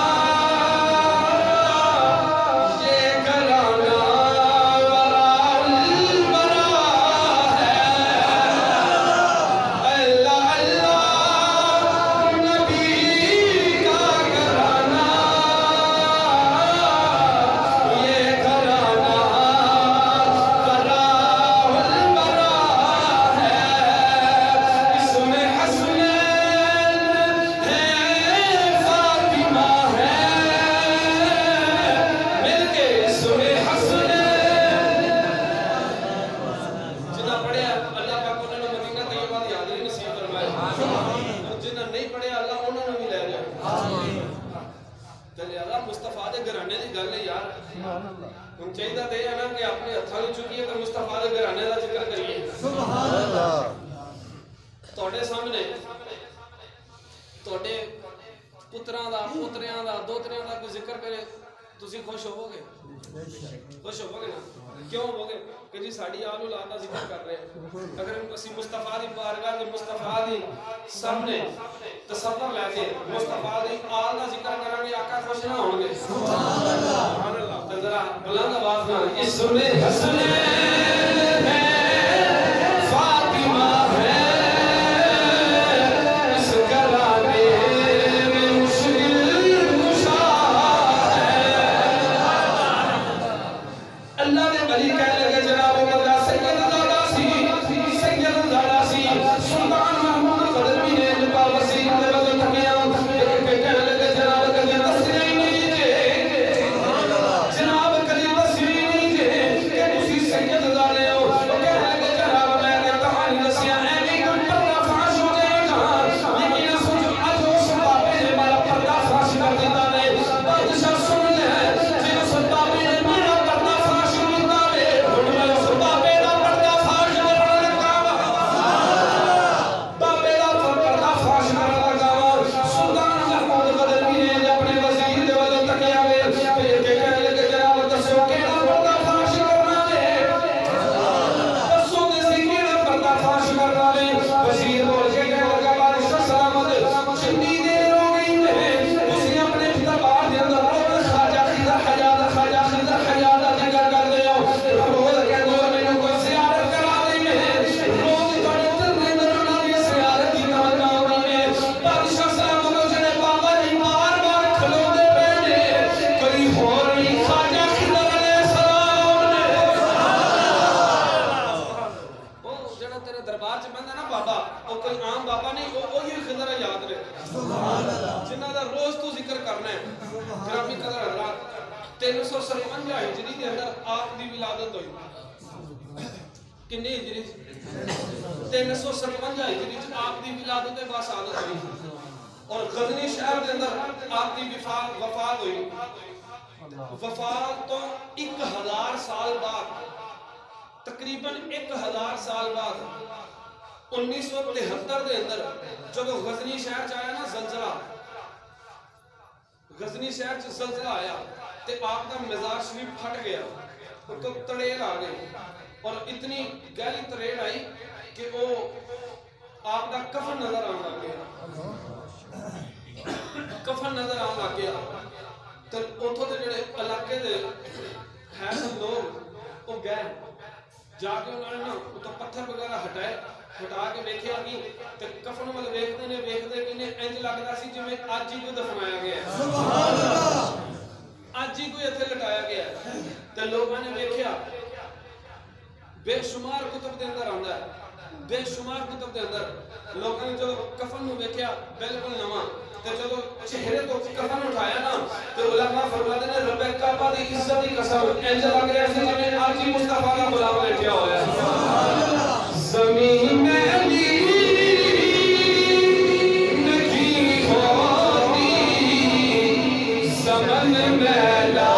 یہ گھرانہ ورا الورا ہے اللہ اللہ نبی کا گھرانہ یہ گھرانہ ورا الورا ہے اس میں حسنین ہے فاطمہ ہے مل کے اس میں حسنین جنہاں پڑھیا اللہ پاک انہوں نے مدینہ طیبہ دی حاضری نصیب فرمائے اور جنہاں نہیں پڑھیا اللہ انہوں نے بھی لے جائے چلے اللہ مصطفیٰ دے گھرانے دی گل ہے یار ہم چاہیدہ دے ہے نا کہ اپنے ہتھاں وچ چکی ہے کہ مصطفیٰ دے گھرانے دا ذکر کریے سبحان اللہ توڑے سامنے توڑے پتران دا پتریاں دا دوتریاں دا کوئی ذکر کرے تسی خوش ہو گے خوش ہو گے نا کیوں ہو گے کہ جی ساڑی آل اولاد دا ذکر کر رہے ہیں اگر ہم کسی مصطفیٰ دی بارگاہ دی مصطفیٰ دی سامنے تصور لے کے مصطفیٰ دی آل دا ذکر کریں گے آقا خوش نہ ہوں گے سبحان اللہ تو ذرا بلند آواز نہ اس میں حسنین ہے فاطمہ ہے اس گھرانے میں مشکل کشا ہے اللہ نے بلی کہنے لگے جناب بندہ سید زادہ سی سلطان محمود قدرمی نے جبا وسیع دے بدل تھکیاں کہنے لگے جناب کدی دسیا ہی نہیں جے جناب کدی دسیا ہی نہیں جے کہ تسی سید زادے ہو کہنے لگے جناب میں نے کہانی دسیا ایویں کوئی پردہ فاش ہو جائے گا لیکن سوچ اج اس بابے نے میرا پردہ فاش کر دیتا نے بادشاہ سن لے جی اس بابے نے میرا پردہ فاش کیتا ہے ہن میں اس بابے دا پردہ فاش کرن لگا بابے دا پردہ فاش کرن لگا سلطان محمود قدرمی نے اپنے وزیر دے ول تکیا وے پھر کے کہنے لگے جناب دسو کیڑا پردہ فاش کرنا ہے دسو دے سی کیڑا پردہ فاش کرنا ہے وزیر بول کے کہنے لگا بادشاہ سلامت جتنی دیر ہو گئی ہے تسی اپنے دربار دے اندر روز خواجہ خضر حیات دا ذکر کر دے ہو روز کہندے ہو مینوں کوئی زیارت کرا دے روز تواڈے دل دے اندر انہاں دی زیارت دی تمنا ہوندی ہے بادشاہ سلامت جڑے بابا جی بار بار کھلوندے پے نے کوئی ہور نہیں خواجہ خضر علیہ السلام نے او جڑا تیرے دربار چ بندہ نا بابا او کوئی عام بابا نہیں او یہ خضر یاد رہے سبحان اللہ جنہاں دا روز تو ذکر کرنا ہے گرامی قدر حضرات 353 ہجری کے اندر آپ دی ولادت ہوئی کتنی ہجری 357 ہجری آپ دی ولادت باسعادت ہوئی اور غزنی شہر کے اندر آپ کی وفات ہوئی وفات تو 1000 سال بعد تقریباً 1000 سال بعد 1973 دے اندر جب غزنی شہر چاہیا نا زلزلہ غزنی شہر چ زلزلہ آیا تے آپ کا مزاج شریف پھٹ گیا ان کو تڑیل آ گئی اور اتنی گہری تڑیل آئی کہ وہ آپ کا کفن نظر آنے لگ گیا کفن نظر آن لگ گیا تو اتوں کے جڑے علاقے دے ہے سب لوگ وہ گئے جا کے انہوں نے نا اتوں پتھر وغیرہ ہٹا کے ویکھیا کہ تے کفن ول ویکھدے کہ انج لگدا سی جویں اج ہی کوئی دفنایا گیا ہے سبحان اللہ اج ہی کوئی ایتھے لٹایا گیا ہے تے لوگوں نے ویکھیا بے شمار کتب دے اندر آندا ہے بے شمار کتب دے اندر لوگوں نے جو کفن نو ویکھیا بالکل نواں تے جدوں چہرے تو کفن اٹھایا نا تے علماء فرماتے نے رب کعبہ دی عزت دی قسم انج لگ رہا سی جویں اج ہی مصطفی دا غلام بیٹھا ہویا ہے سبحان اللہ زمین میں علی نکی ہوتی زمن میں لا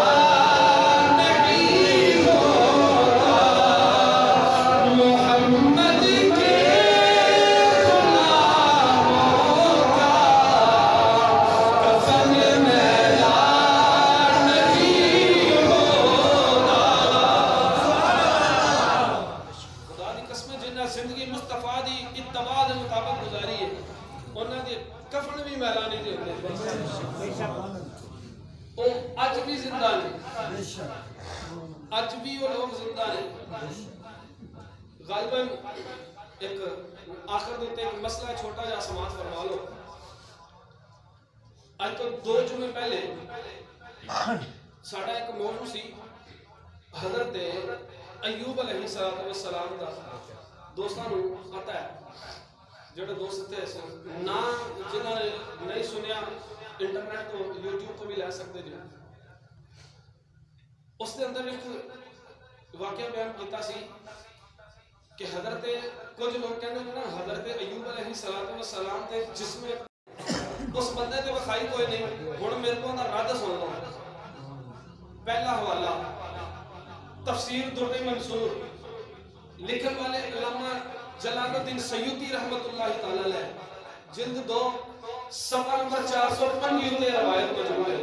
اج بھی وہ لوگ زندہ ہیں غالباً ایک آخر دیتے ایک مسئلہ چھوٹا جا سماعت فرما لو آج تو 2 جمعے پہلے ساڑھا ایک موضوع سی حضرت ایوب علیہ السلام دا دوستانو آتا ہے جڑے دوست تھے نا جنہوں نے نہیں سنیا انٹرنیٹ تو یوٹیوب تو بھی لے سکتے جو اس کے اندر ایک واقعہ بیان کیتا سی کہ حضرت کچھ لوگ کہنے نا حضرت ایوب علیہ السلام تے جسم اس بندے تے وکھائی کوئی نہیں ہن میرے کو دا رد سن لو پہلا حوالہ تفسیر در منصور لکھن والے علامہ جلال الدین سیوطی رحمت اللہ تعالی علیہ جلد 2 صفحہ نمبر 405 تے روایت موجود ہے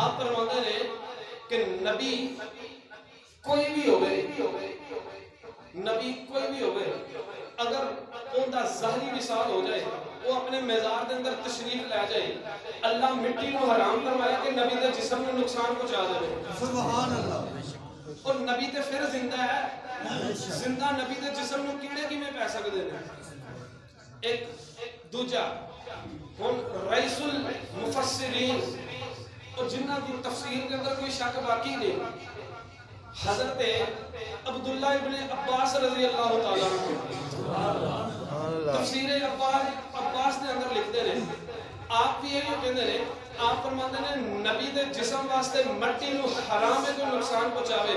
آپ فرماتے ہیں کہ نبی کوئی بھی ہوئے اگر ان دا ظاہری وصال ہو جائے وہ اپنے مزار دے اندر تشریف لے جائے اللہ مٹی کو حرام فرمایا کہ نبی دے جسم کو نقصان پہنچا دے سبحان اللہ اور نبی تے پھر زندہ ہے زندہ نبی دے جسم کو کیڑے کیویں پے سکدے نے ایک دوجا ہن رئیس المفسرین اور جنہ کی تفسیر کے اندر کوئی شک باقی نہیں حضرت عبداللہ ابن عباس رضی اللہ تعالیٰ عنہ تفسیر عباس نے اندر لکھتے ہیں آپ بھی یہی کہتے ہیں آپ فرماتے ہیں نبی دے جسم واسطے مٹی نو حرام ہے تو نقصان پہنچاوے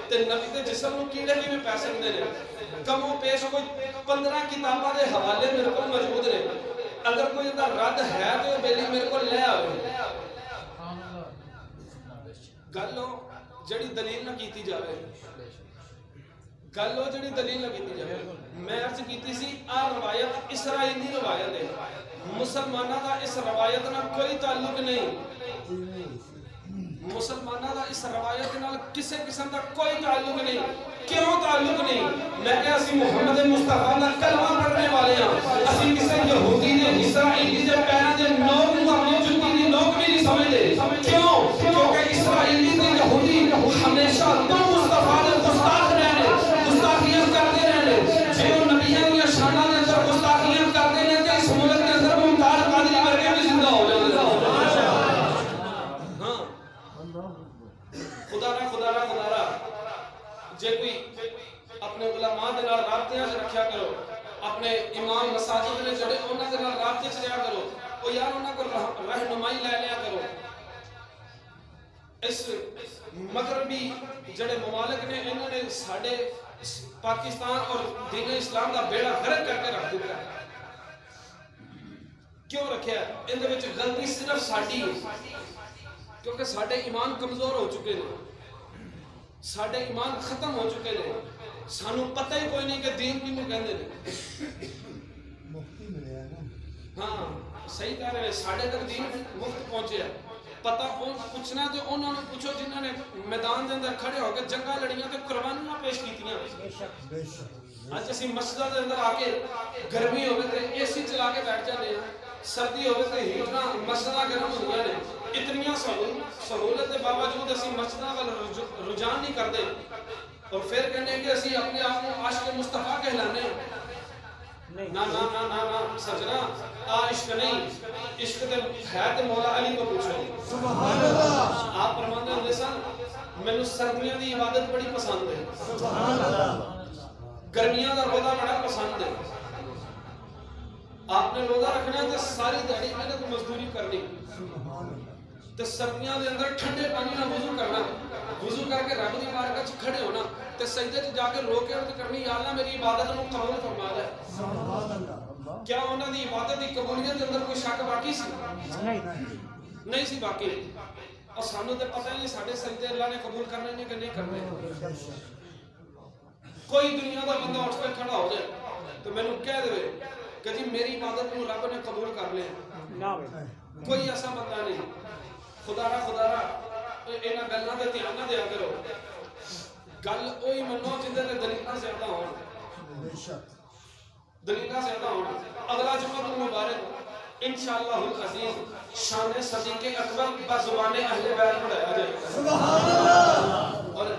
تے نبی دے جسم نو کیڑے کیویں پے سکدے نے کم و پیش کوئی 15 کتاباں دے حوالے میرے کو موجود نے اگر کوئی دا رد ہے تو بیلی میرے کو لے آوے گلو جڑی دلیل نہ کیتی جاوے گلو جڑی دلیل نہ کیتی جاوے میں عرض کیتی سی روایت اسرائیلی روایت ہے مسلمانہ دا اس روایت نہ کوئی تعلق نہیں مسلمانہ دا اس روایت نال کسے قسم دا کوئی تعلق نہیں کیوں تعلق نہیں میں کہ اسی محمد مصطفیٰ دا کلمہ پڑھنے والے ہیں اسی کسے یہودی دے اسرائیلی دے پیرا دے نوک نو اپنی جتی دی نوک بھی نہیں سمجھ دے کیوں کیونکہ اسرائیلی دے یہودی ہمیشہ تو مصطفیٰ دے گستاخ رہنے گستاخیاں کرتے رہنے جو نبیوں کی شانہ دے اندر گستاخیاں کرتے رہنے کہ اس ملک کے اندر ممتاز قادری ورگے بھی زندہ ہو جاتے ہاں خدا را جے کوئی اپنے علماء دے نال رابطیاں سے رکھیا کرو اپنے امام مساجد میں جڑے انہاں دے نال رابطے چ رہیا کرو او یار انہاں کو رہنمائی لے لیا کرو اس مغربی جڑے ممالک نے انہوں نے ساڑھے پاکستان اور دین اسلام دا بیڑا غرق کر کے رکھ دیا کیوں رکھیا ہے ان دے وچ غلطی صرف ساڈی ہے کیونکہ ساڈے ایمان کمزور ہو چکے ہیں ساڈے ایمان ختم ہو چکے ہیں سانو پتہ ہی کوئی نہیں کہ دین کینوں کہندے نے مفتی ملیا نا ہاں صحیح کہہ رہے ہیں ساڈے تک دین مفت پہنچے پتہ پوچھنا تو انہوں نے پوچھو جنہوں نے میدان دے اندر کھڑے ہو کے جنگاں لڑیاں تے قربانیاں پیش کیتیاں اج اسی مسجد دے اندر آ کے گرمی ہوے تے اے سی چلا کے بیٹھ جاندے ہیں سردی ہوئے تو ہیٹنا مسجدہ گرم ہوئی نے اتنیاں سہولت کے باوجود اسی مسجدہ والا رجحان نہیں کرتے اور پھر کہنے کہ اسی اپنے آپ کو عاشق مصطفیٰ کہلانے نا نا نا نا نا سجنا عشق نہیں عشق تے ہے تے مولا علی کو پوچھو سبحان اللہ آپ فرماتے ہیں سن میں سردیاں دی عبادت بڑی پسند ہے سبحان اللہ گرمیاں دا روزہ بڑا پسند ہے آپ نے روزہ رکھنا ہے تو ساری دیہڑی محنت مزدوری کرنی تو سردیاں دے اندر ٹھنڈے پانی نہ وضو کرنا وضو کر کے رب دی بارگاہ وچ کھڑے ہونا تے سجدے وچ جا کے رو کے عرض کرنی یا اللہ میری عبادت نو قبول فرما لے سبحان اللہ کیا انہاں دی عبادت دی قبولیت دے اندر کوئی شک باقی سی نہیں سی باقی اور سانو تے پتہ نہیں ساڈے سجدے اللہ نے قبول کرنے نے کہ نہیں کرنے کوئی دنیا دا بندہ اٹھ کے کھڑا ہو جائے تو مینوں کہہ دے کہ جی میری عبادت نو رب نے قبول کر لیا کوئی ایسا بندہ نہیں خدا را اینا گلنا دے دھیان نہ دیا کرو گل اوہی منو جندے تے دلیلاں زیادہ ہون دلیلاں زیادہ ہون اگلا جمعہ مبارک انشاءاللہ العزیز شان صدیق اکبر بزبان اہل بیت پڑھایا جائے سبحان اللہ اور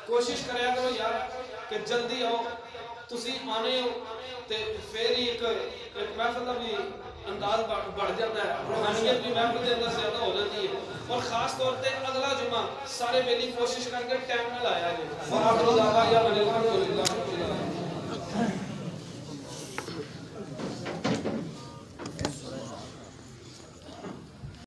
کوشش کریا کرو یار کہ جلدی آؤ تسی آنے ہو تے پھر ہی ایک محفل کا بھی انداز بڑھ جاتا ہے روحانیت بھی محفل کے اندر زیادہ ہو جاتی ہے اور خاص طور پہ اگلا جمعہ سارے ویلی کوشش کر کے ٹائم نہ لایا جائے